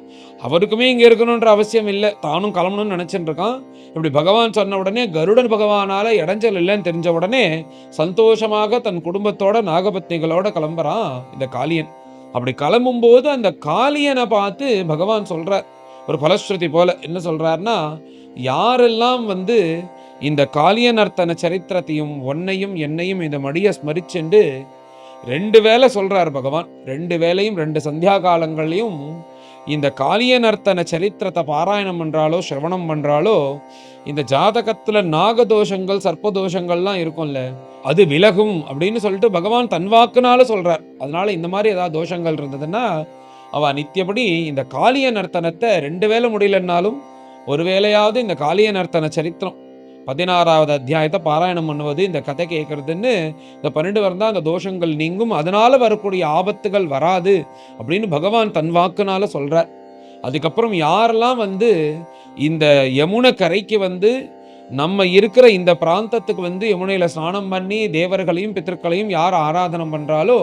அவருக்குமே இங்க இருக்கணும்ன்ற அவசியம் இல்லை, தானும் கிளம்பணும்னு நினைச்சுட்டு இருக்கான். இப்படி பகவான் சொன்ன உடனே கருடன் பகவானால இடைஞ்சல் இல்லைன்னு தெரிஞ்ச உடனே சந்தோஷமாக தன் குடும்பத்தோட நாகபத்னிகளோட கிளம்புறான் இந்த காளியன். அப்படி கிளம்பும்போது அந்த காளியனை பார்த்து பகவான் சொல்றார் ஒரு பலஸ்ருதி போல, என்ன சொல்றாருன்னா, யாரெல்லாம் வந்து இந்த காளியனர்த்தன சரித்திரத்தையும் ஒன்னையும் என்னையும் இந்த மடிய ஸ்மரிச்சுண்டு 2 வேளை சொல்றார் பகவான், 2 வேளையும் 2 சந்தியா காலங்களையும் இந்த காளிய நர்த்தன சரித்திரத்தை பாராயணம் பண்றாளோ, சிரவணம் பண்றாளோ, இந்த ஜாதகத்துல நாகதோஷங்கள், சர்ப்பதோஷங்கள்லாம் இருக்கும்ல, அது விலகும் அப்படின்னு சொல்லிட்டு பகவான் தன் வாக்குனால சொல்றார். அதனால இந்த மாதிரி ஏதாவது தோஷங்கள் இருந்ததுன்னா, அவ நித்தியபடி இந்த காளிய நர்த்தனத்தை 2 வேளை முடியலன்னாலும், ஒரு வேளையாவது இந்த காளிய நர்த்தன சரித்திரம் 16வது அத்தியாயத்தை பாராயணம் பண்ணுவது, இந்த கதை கேட்கறதுன்னு இந்த 12 வருடம் அந்த தோஷங்கள் நீங்கும். அதனால வரக்கூடிய ஆபத்துகள் வராது அப்படின்னு பகவான் தன் வாக்குனால சொல்றார். அதுக்கப்புறம் யாரெல்லாம் இந்த யமுனை கரைக்கு நம்ம இருக்கிற இந்த பிராந்தத்துக்கு யமுனையில ஸ்நானம் பண்ணி தேவர்களையும் பித்திருக்களையும் யார் ஆராதனம் பண்றாலோ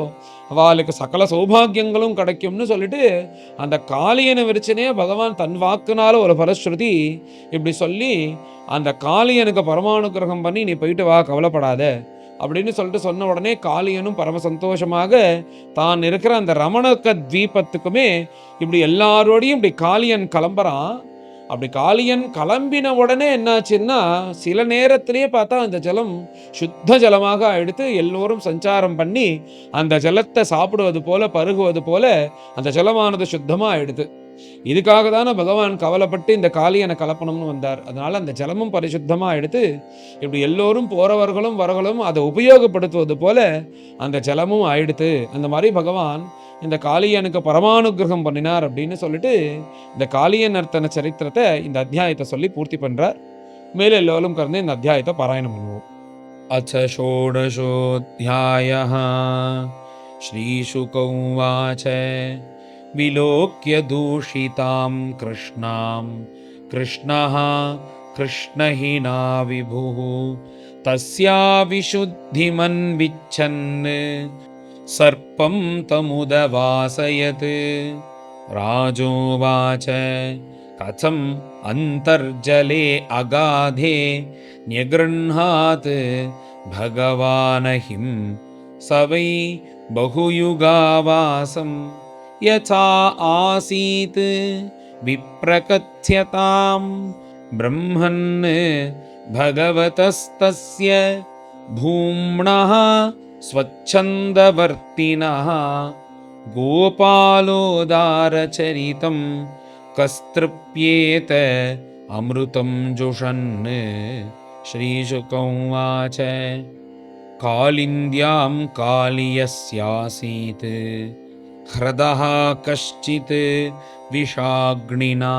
அவளுக்கு சகல சௌபாகியங்களும் கிடைக்கும்னு சொல்லிட்டு அந்த காளியனை விரிச்சனே பகவான் தன் வாக்குனால ஒரு பரஸ்ருதி இப்படி சொல்லி அந்த காளியனுக்கு பரமானுகிரகம் பண்ணி நீ போயிட்டு வா, கவலைப்படாத அப்படின்னு சொல்லிட்டு சொன்ன உடனே காளியனும் பரம சந்தோஷமாக தான் இருக்கிற அந்த ரமணக்க தீபத்துக்குமே இப்படி எல்லாரோடையும் இப்படி காளியன் கிளம்புறான். அப்படி காளியன் கிளம்பின உடனே என்னாச்சுன்னா, சில நேரத்திலேயே பார்த்தா அந்த ஜலம் சுத்த ஜலமாக எடுத்து எல்லோரும் சஞ்சாரம் பண்ணி அந்த ஜலத்தை சாப்பிடுவது போல பருகுவது போல அந்த ஜலமானது சுத்தமா ஆயிடுது. இதுக்காக தானே பகவான் கவலைப்பட்டு இந்த காளியனை கலப்பணும்னு வந்தார். அதனால அந்த ஜலமும் பரிசுத்தமா எடுத்து இப்படி எல்லோரும் போறவர்களும் வரகளும் அதை உபயோகப்படுத்துவது போல அந்த ஜலமும் ஆயிடுத்து. அந்த மாதிரி பகவான் இந்த காளியனுக்கு பரமானுகிரகம் பண்ணினார் அப்படின்னு சொல்லிட்டு இந்த காளியன் நர்த்தன சரித்திரத்தை இந்த அத்தியாயத்தை சொல்லி பூர்த்தி பண்றார். மேலே எல்லோரும் கலந்து இந்த அத்தியாயத்தை பாராயணம் பண்ணுவோம். அச்ச ஷோடசோத்யாயः ஸ்ரீசுக உவாச விலோக்ய தூஷிதாம் கிருஷ்ணாம் கிருஷ்ணः கிருஷ்ணஹினா விபுः தஸ்யா விசுத்திமன்விச்சன் சர்ப்பம் தமுதவாசயத். ராஜோவாச கதம் அந்தர்ஜலே அகாதே ன்யக்ருண்ணாத் பகவானஹிம் சவை பகுயுகாவாசம் யதா ஆசீத் விப்ரகத்யதாம் பிரம்மன் பகவதஸ்தஸ்ய பூம்ணः ஸ்வச்சந்தவர்த்தினः கோபாலோதாரச்சரிதம் கஸ்திருப்யேத அமிர்தம் ஜுஷன். ஸ்ரீசுக உவாச காலிந்த்யாம் காளியஸ்யாசீத் ஹ்ரதः கஷ்சித் விஷாக்னினா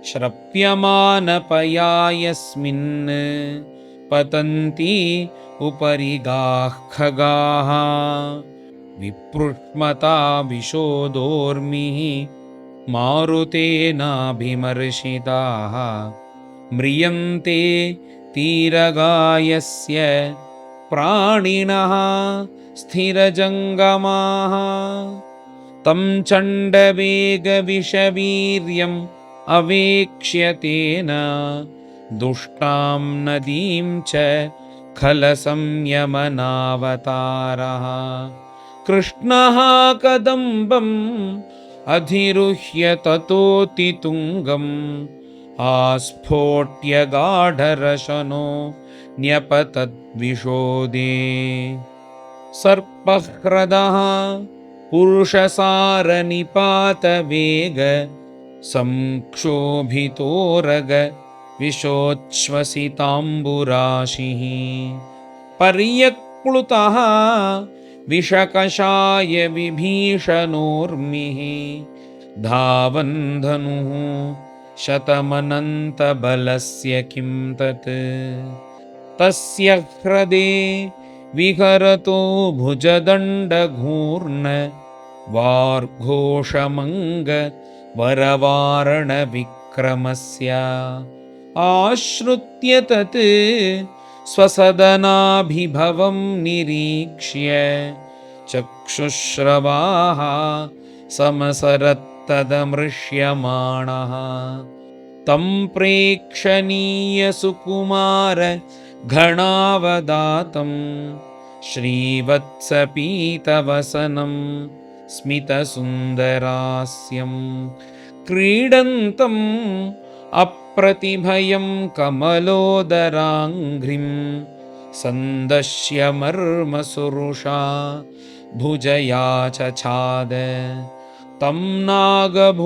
ஸ்ரப்யமானபயா யஸ்மின் பதந்தி உபரிகாः खगाः விப்ருஷ்மதா விஷோதோர்மிः மாருதேனாபிமர்ஷிதாः म्रियन्ते तीरगायस्य प्राणिनः स्थिरजङ्गमाः तं चण्डवेगविषवीर्यम् अवेक्ष्य तेन दुष्टां नदीं च खलसंयमनावतारः कृष्णः कदम्बम् अधिरुह्य ततोतितुङ्गम् आस्फोट्य गाढरशनो न्यपतद्विशोदे. सर्पह्रदः पुरुषसारनिपातवेग संक्षोभितोरग विशोच्छ्वसिताम्बुराशिः पर्यक्प्लुतः विषकषाय विभीषणोर्मिः धावन् धनुः शतमनन्तबलस्य किं तत् तस्य ह्रदे विहरतो भुजदण्डघूर्ण वार्घोषमङ्ग वरवारणविक्रमस्य आश्रुत्य तत् स्वसदनाभिभवं निरीक्ष्य चक्षुश्रवाः समसरत्तदमृष्यमाणः तं प्रेक्षणीयसुकुमार घणावदातं श्रीवत्सपीतवसनं स्मितसुन्दरास्यं क्रीडन्तम् अप्रतिभयं कमलोदराङ्घ्रिं सन्दश्य मर्मसुरुषा भुजया चछाद तं नागभोगपरिमीतम्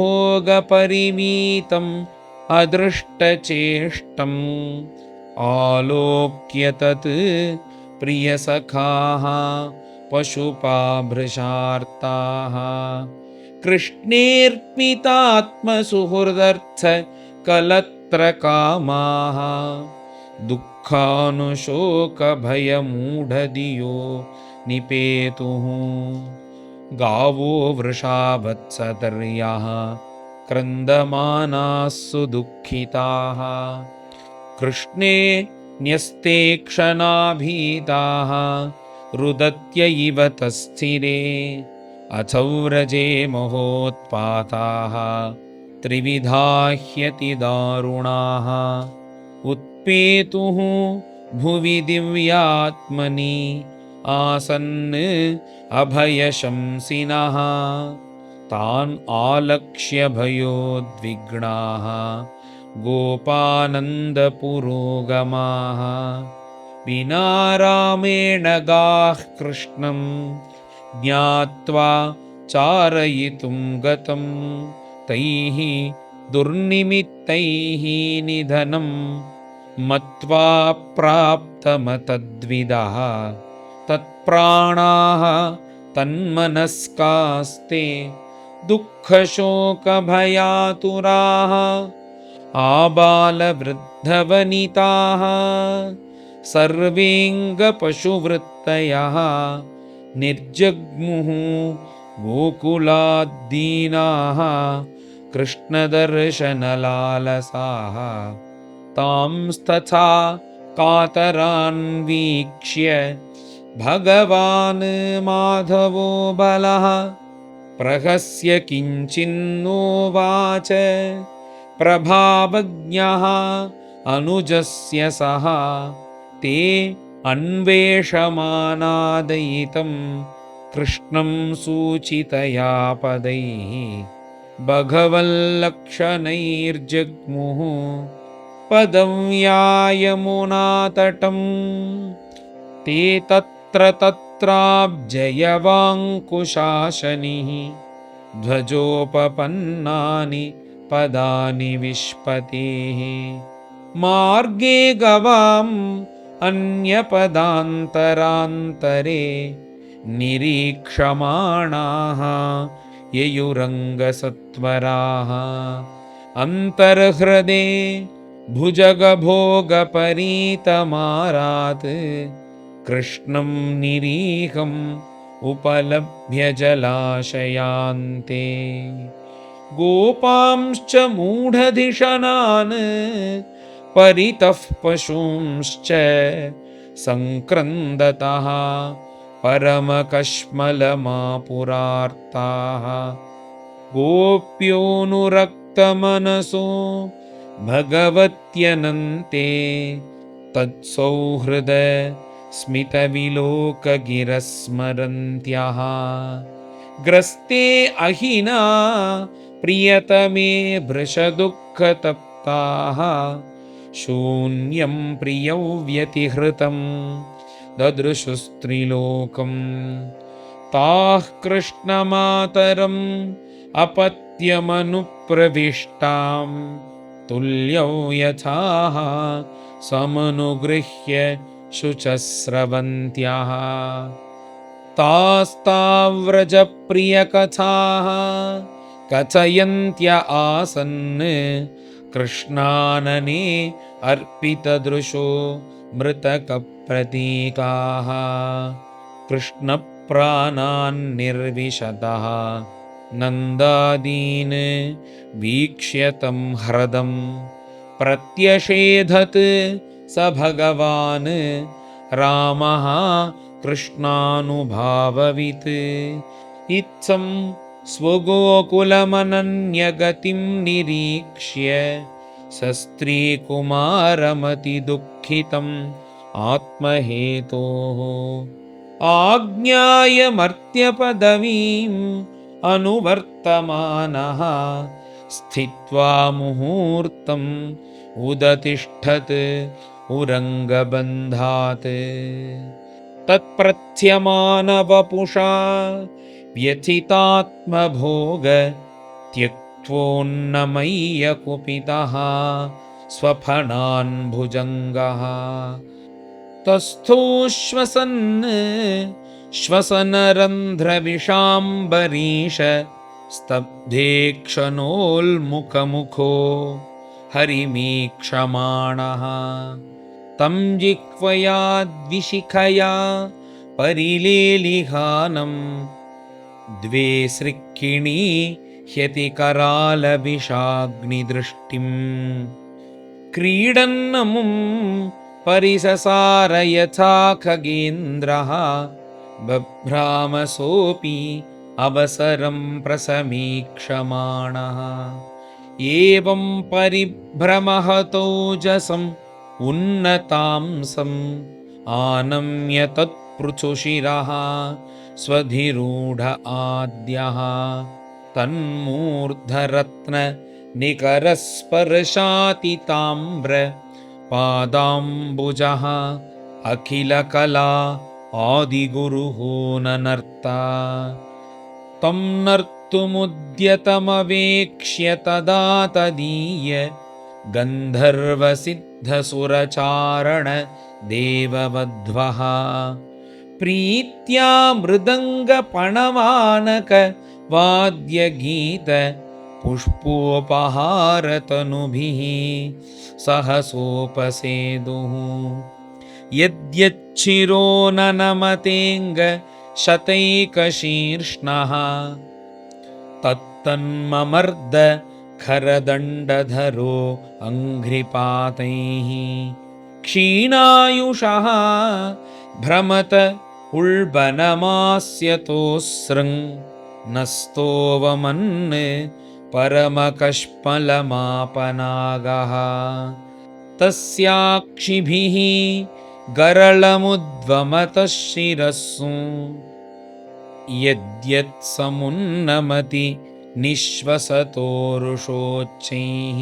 अदृष्टचेष्टम् आलोक्य तत् प्रियसखाः पशुपाभृशार्ताः कृष्णेऽर्पितात्मसुहृदर्थ कलत्रकामाः दुःखानुशोकभयमूढधियो निपेतुः गावो वृषा वत्सदर्याः क्रन्दमानाः सुदुःखिताः कृष्णे न्यस्ते क्षणाभीताः रुदत्य इव तस्थिरे अथौरजे महोत्पाताः त्रिविधा ह्यति दारुणाः उत्पेतुः भुवि दिव्यात्मनि आसन् अभयशंसिनः तान् आलक्ष्य भयोद्विग्नाः गोपानन्दपुरोगमाः विना रामेण गाः कृष्णं ज्ञात्वा चारयितुं गतं तैः दुर्निमित्तैः निधनं मत्वा प्राप्तमतद्विदः तत्प्राणाः तन्मनस्कास्ते दुःखशोकभयातुराः आबालवृद्धवनिताः सर्वेऽङ्गपशुवृत्तयः निर्जग्मुः गोकुलाद्दीनाः कृष्णदर्शनलालसाः तांस्तथा कातरान् वीक्ष्य भगवान् माधवो बलः प्रहस्य किञ्चिन्नोवाच प्रभावज्ञः अनुजस्य सह ते अन्वेषमानादयितं कृष्णं सूचितया पदैः भगवल्लक्षणैर्जग्मुः पदं यायमुनातटम् ते तत्र तत्राब्जयवाङ्कुशाशनिः ध्वजोपपन्नानि पदानि विष्पतेः मार्गे गवाम् अन्यपदान्तरान्तरे निरीक्षमाणाः ययुरङ्गसत्वराः अन्तर्हृदे भुजगभोगपरीतमारात् कृष्णं निरीहम् उपलभ्य जलाशयान्ते गोपांश्च मूढधिषणान् परितः पशूंश्च सङ्क्रन्दतः परमकश्मलमापुरार्ताः गोप्योऽनुरक्तमनसो भगवत्यनन्ते तत्सौहृद स्मितविलोकगिरस्मरन्त्यः ग्रस्ते अहिना प्रियतमे भृशदुःखतप्ताः शून्यं प्रियौ व्यतिहृतं ददृशुस्त्रिलोकम् ताः कृष्णमातरम् अपत्यमनुप्रविष्टां तुल्यौ यथाः समनुगृह्य शुचस्रवन्त्याः तास्ताव्रजप्रियकथाः कथयन्त्य आसन् कृष्णानने अर्पितदृशो मृतकप्रतीकाः कृष्णप्राणान् निर्विशतः नन्दादीन् वीक्ष्य तं ह्रदं प्रत्यषेधत् स भगवान् रामः कृष्णानुभाववित् इत्थं स्वगोकुलमनन्यगतिं निरीक्ष्य सस्त्रीकुमारमतिदुःखितम् आत्महेतोः आज्ञाय मर्त्यपदवीम् अनुवर्तमानः स्थित्वा मुहूर्तम् उदतिष्ठत् उरङ्गबन्धात् तत्प्रथ्यमानवपुषा व्यथितात्मभोग त्यक्त्वोन्नमय्य कुपितः स्वफलान् भुजङ्गः तस्थोश्वसन् श्वसनरन्ध्रविषाम्बरीश स्तब्धे क्षणोल्मुखमुखो हरिमीक्षमाणः तं जिह्वया द्विशिखया परिलेलिहानं द्वे सृक्किणी ह्यतिकरालविषाग्निदृष्टिम् क्रीडन्नमुं परिससार यथा खगेन्द्रः बभ्रामसोऽपि अवसरं प्रसमीक्षमाणः एवं परिभ्रमहतोजसम् उन्नतांसम् आनम्य तत्पृथुशिरः स्वधिरूढ आद्यः तन्मूर्धरत्न निकरस्पर्शातिताम्र पादाम्बुजः अखिलकला आदिगुरुः ननर्ता तं नर्तुमुद्यतमवेक्ष्य तदा तदीय गन्धर्वसिद्धसुरचारण देववध्वः प्रीत्या मृदङ्गपणवानक वाद्यगीत पुष्पोपहारतनुभिः सहसोपसेदुः यद्यच्छिरो न नमतेङ्ग शतैकशीर्ष्णः तत्तन्ममर्द खरदण्डधरो अङ्घ्रिपातैः क्षीणायुषः भ्रमत उल्बनमास्यतोऽसृङ् नस्तोवमन् परमकष्मलमापनागः तस्याक्षिभिः गरलमुद्वमतः शिरस्सु यद्यत्समुन्नमति निःश्वसतोरुषोच्चैः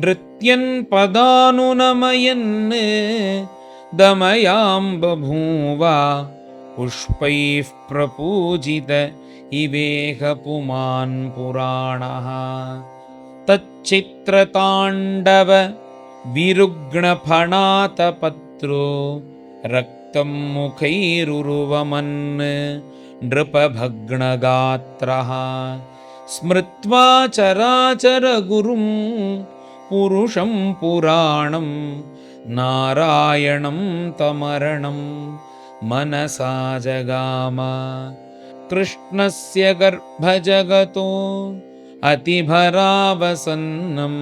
नृत्यन् पदानुनमयन् दमयां बभूवा पुष्पैः प्रपूजित इवेह पुमान् पुराणः तच्चित्रताण्डव विरुग्णफणातपत्रो रक्तं मुखैरुरुवमन् नृपभग्नगात्रः स्मृत्वा चराचरगुरुं पुरुषं पुराणं नारायणं तमरणं मनसा जगाम कृष्णस्य गर्भजगतो अतिभरावसन्नं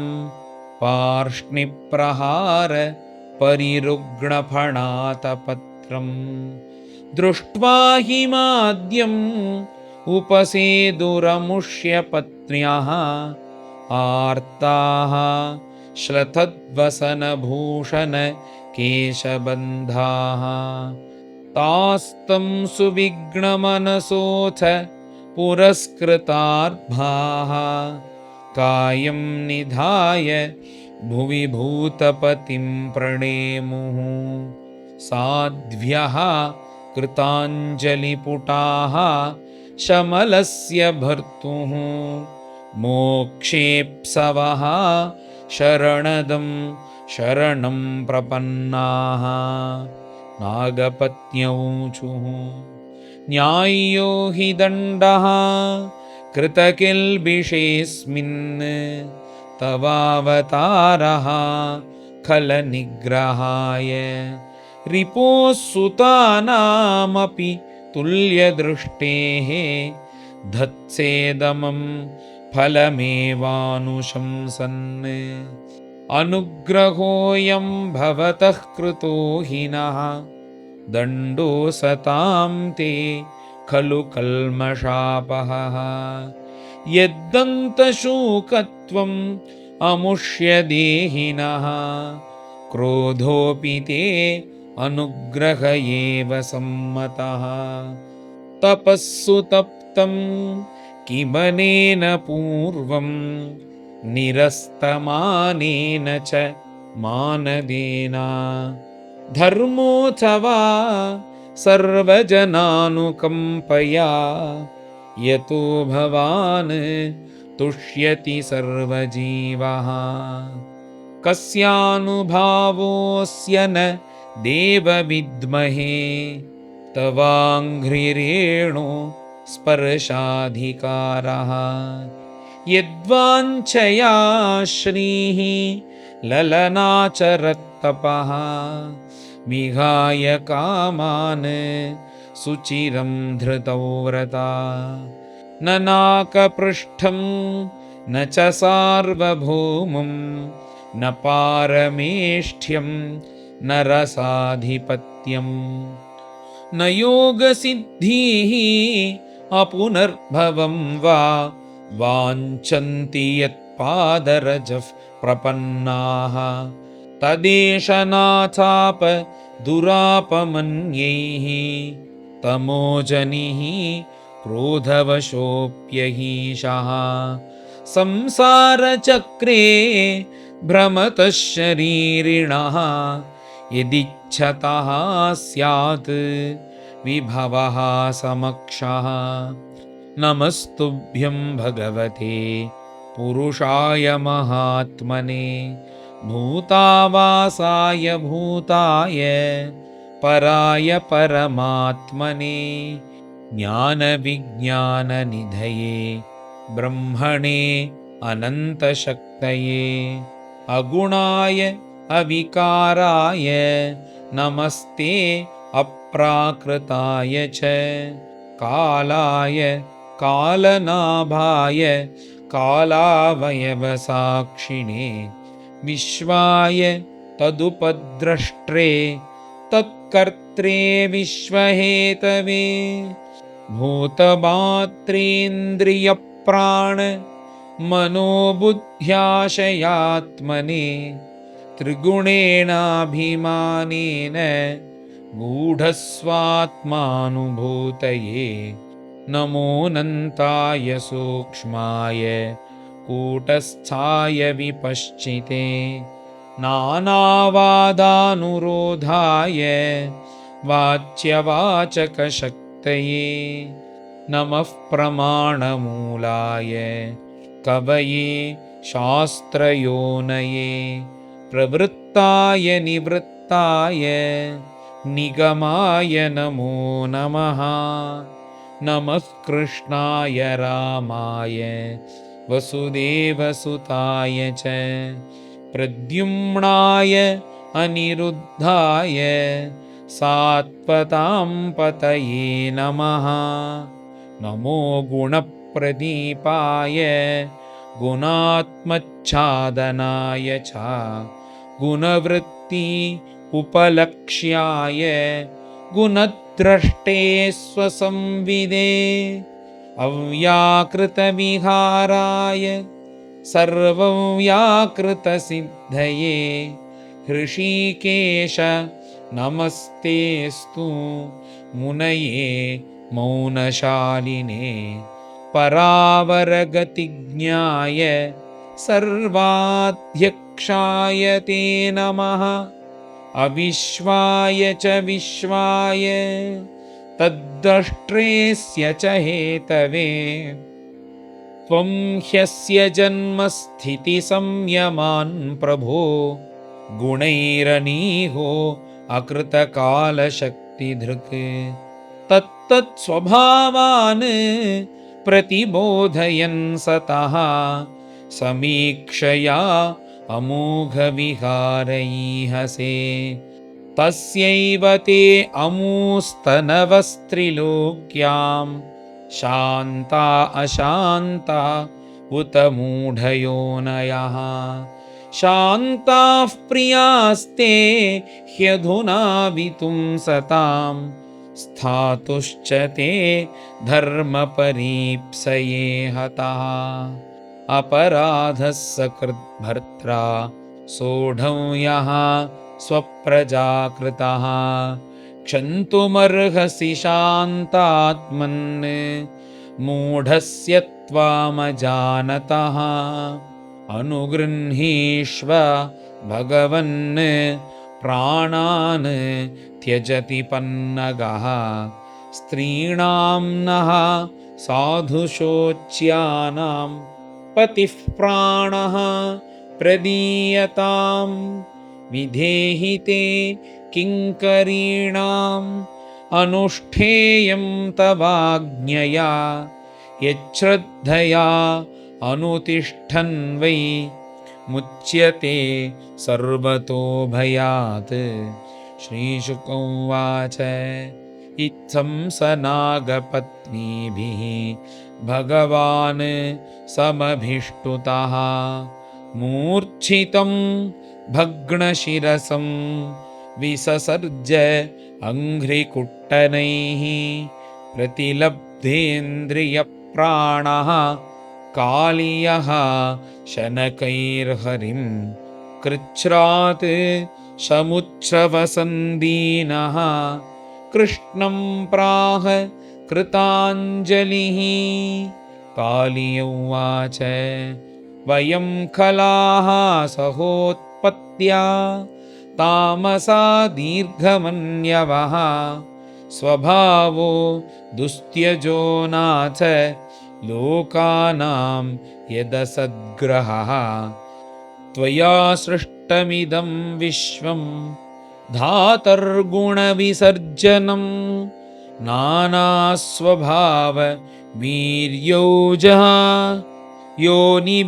पार्ष्णिप्रहार परिरुग्णफणातपत्रम् दृष्ट्वा हि माद्यम् उपसेदुरमुष्य पत्न्यः आर्ताः श्लथद्वसनभूषण केशबन्धाः तास्तं सुविघ्नमनसोऽथ पुरस्कृतार्भाः कायं निधाय भुवि भूतपतिं प्रणेमुः साध्व्यः कृताञ्जलिपुटाः शमलस्य भर्तुः मोक्षेप्सवः शरणदं शरणं प्रपन्नाः नागपत्न्यौचुः न्याय्यो हि दण्डः कृतकिल्बिषेऽस्मिन् तवावतारः खलनिग्रहाय रिपोः सुतानामपि तुल्यदृष्टेः धत्सेदमं फलमेवानुशंसन् अनुग्रहोऽयं भवतः कृतो हि नः दण्डो सतां ते खलु कल्मषापहः यद्दन्तशूकत्वम् अमुष्य देहिनः क्रोधोऽपि ते अनुग्रह एव सम्मतः तपस्सु तप्तं किमनेन पूर्वं निरस्तमानेन च मानदेन धर्मोऽथवा सर्वजनानुकम्पया यतो भवान् तुष्यति सर्वजीवः। कस्यानुभावोऽस्य न देव विद्महे तवाङ्घ्रिरेणु स्पर्शाधिकारः। यद्वाञ्छया श्रीः ललनाचरत्तपः विहाय कामान् सुचिरं धृतौ व्रता। न नाकपृष्ठं न च सार्वभौमं न पारमेष्ठ्यं न रसाधिपत्यम् न योगसिद्धिः अपुनर्भवं वा वाञ्छन्ति यत्पादरजः प्रपन्नाः। तदेष नाथाप दुरापमन्यैः तमोजनिः क्रोधवशोऽप्यहीशः। संसारचक्रे भ्रमतः शरीरिणः यदिच्छतः स्यात् विभवः समक्षः। नमस्तुभ्यं भगवते पुरुषाय महात्मने भूतावासाय भूताय पराय परमात्मने ज्ञानविज्ञाननिधये ब्रह्मणे अनन्तशक्तये अगुणाय अविकाराय नमस्ते अप्राकृताय च कालाय कालनाभाय कालावयवसाक्षिणे विश्वाय तदुपद्रष्ट्रे तत्कर्त्रे विश्वहेतवे भूतमात्रेन्द्रियप्राण मनोबुद्ध्याशयात्मने त्रिगुणेनाभिमानेन गूढस्वात्मानुभूतये नमोऽनन्ताय सूक्ष्माय कूटस्थाय विपश्चिते नानावादानुरोधाय वाच्यवाचकशक्तये नमः प्रमाणमूलाय कवये शास्त्रयोनये प्रवृत्ताय निवृत्ताय निगमाय नमो नमः। नमः कृष्णाय रामाय वसुदेवसुताय च प्रद्युम्नाय अनिरुद्धाय सात्वतां पतये नमः। नमो गुणप्रदीपाय गुणात्मच्छादनाय च गुणवृत्ति उपलक्ष्याय गुणद्रष्टे स्वसंविदे अव्याकृतविहाराय सर्वव्याकृतसिद्धये हृषीकेश नमस्तेस्तु मुनये मौनशालिने परावरगतिज्ञाय सर्वाध्यक्षाय ते नमः। अविश्वाय च विश्वाय तद्द्रष्ट्रेस्य च हेतवे त्वं ह्यस्य जन्मस्थितिसंयमान् प्रभो गुणैरनीहो अकृतकालशक्तिधृक् तत्तत्स्वभावान् प्रतिबोधयन् सतः समीक्षया अमोघविहारैहसे तस्यैव ते अमूस्तनवस्त्रिलोक्यां शान्ता अशान्ता उत मूढयोनयः शान्ताः प्रियास्ते ह्यधुना वितुंसतां स्थातुश्च ते धर्मपरीप्सये हतः अपराधः सकृद्भर्त्रा सोढं यः स्वप्रजाकृतः क्षन्तुमर्हसि शान्तात्मन् मूढस्य त्वामजानतः अनुगृह्णीष्व भगवन् प्राणान् त्यजति पन्नगः स्त्रीणां नः साधुशोच्यानां पतिः प्राणः प्रदीयतां विधेहि ते किङ्करीणाम् अनुष्ठेयं तवाज्ञया यच्छ्रद्धया अनुतिष्ठन् वै मुच्यते सर्वतो भयात्। श्रीशुक उवाच इत्थं स नागपत्नीभिः भगवान् समभिष्टुतः मूर्छितं भग्नशिरसं विससर्ज अङ्घ्रिकुट्टनैः प्रतिलब्धेन्द्रियप्राणः कालियः शनकैर्हरिं कृच्छ्रात् समुच्छ्रवसन्दीनः कृष्णं प्राह कृताञ्जलिः। काली उवाच वयं खलाः सहोत्पत्त्या तामसा दीर्घमन्यवः स्वभावो दुस्त्यजो नाथ लोकानां यदसद्ग्रहः त्वया सृष्टमिदं विश्वं धातर्गुणविसर्जनं नानास्वभाव वीर्योजः योनिबीजाशयाकृति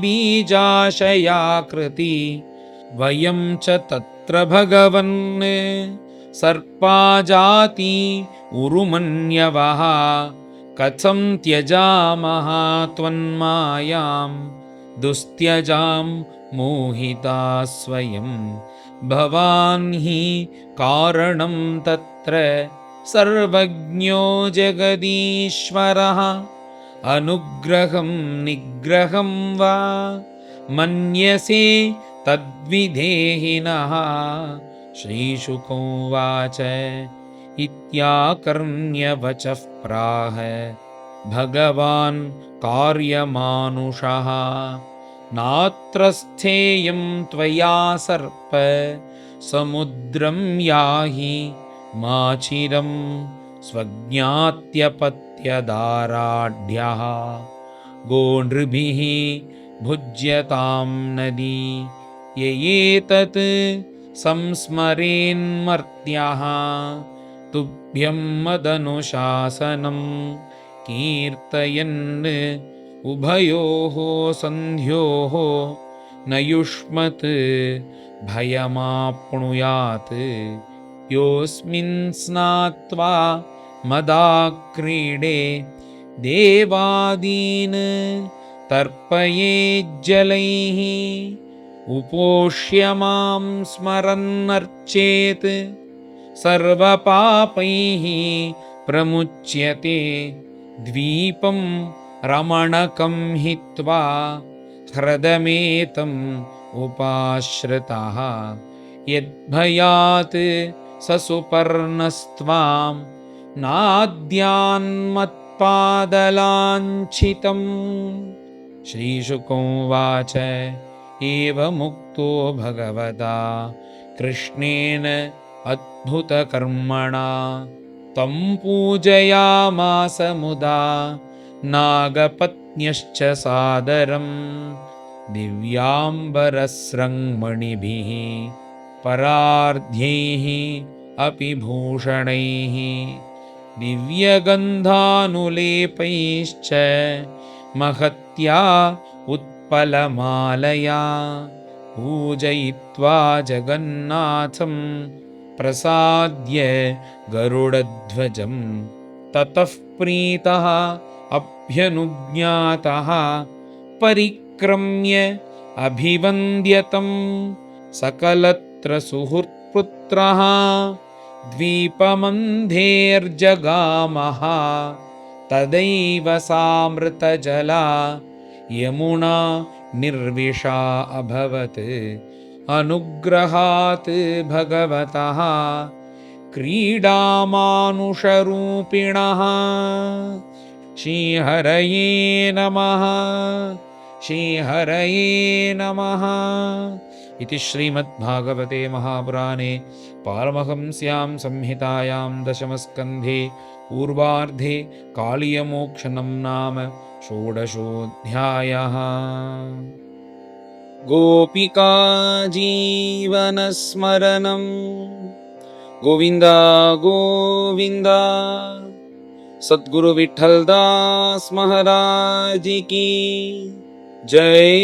वयं च तत्र भगवन् सर्पाजाति उरुमन्यवः कथं त्यजामः त्वन्मायां दुस्त्यजां मोहिता स्वयं भवान् हि कारणं तत्र सर्वज्ञो जगदीश्वरः अनुग्रहं निग्रहं वा मन्यसे तद्विधेहिनः। श्रीशुक उवाच इत्याकर्ण्यवचः प्राह भगवान् कार्यमानुषः नात्र स्थेयं त्वया सर्प समुद्रं याहि माचिरं स्वज्ञात्यपत्यदाराढ्यः गोनृभिः भुज्यतां नदी ययेतत् संस्मरेन्मर्त्यः तुभ्यं मदनुशासनं कीर्तयन् उभयोः सन्ध्योः न युष्मत् भयमाप्नुयात् योऽस्मिन् स्नात्वा मदाक्रीडे देवादीन् तर्पयेज्जलैः उपोष्य मां स्मरन्नर्चेत् सर्वपापैः प्रमुच्यते द्वीपं रमणकं हित्वा ह्रदमेतम् उपाश्रितः यद्भयात् स सुपर्णस्त्वां नाद्यान्मत्पादलाञ्छितम्। श्रीशुक उवाच एवमुक्तो भगवता कृष्णेन अद्भुतकर्मणा तं पूजयामास मुदा नागपत्न्यश्च सादरं दिव्याम्बरस्रङ्मणिभिः परार्ध्यैः अपि भूषणैः दिव्यगन्धानुलेपैश्च महत्या उत्पलमालया पूजयित्वा जगन्नाथं प्रसाद्य गरुडध्वजं ततः प्रीतः अभ्यनुज्ञातः परिक्रम्य अभिवन्द्यतं सकलत्र सुहृत्पुत्रः द्वीपमन्धेर्जगामः तदैव सामृतजला यमुना निर्विषा अभवत् अनुग्रहात् भगवतः क्रीडामानुषरूपिणः। श्रीहरये नमः, श्रीहरये नमः। इति श्रीमद्भागवते महापुराणे पारमहंस्यां संहितायां दशमस्कन्धे पूर्वार्धे कालीयमोक्षणं नाम षोडशोऽध्यायः। गोपिका जीवनस्मरणं गोविन्द गोविन्द। सद्गुरु विठ्ठलदास महाराज की जय।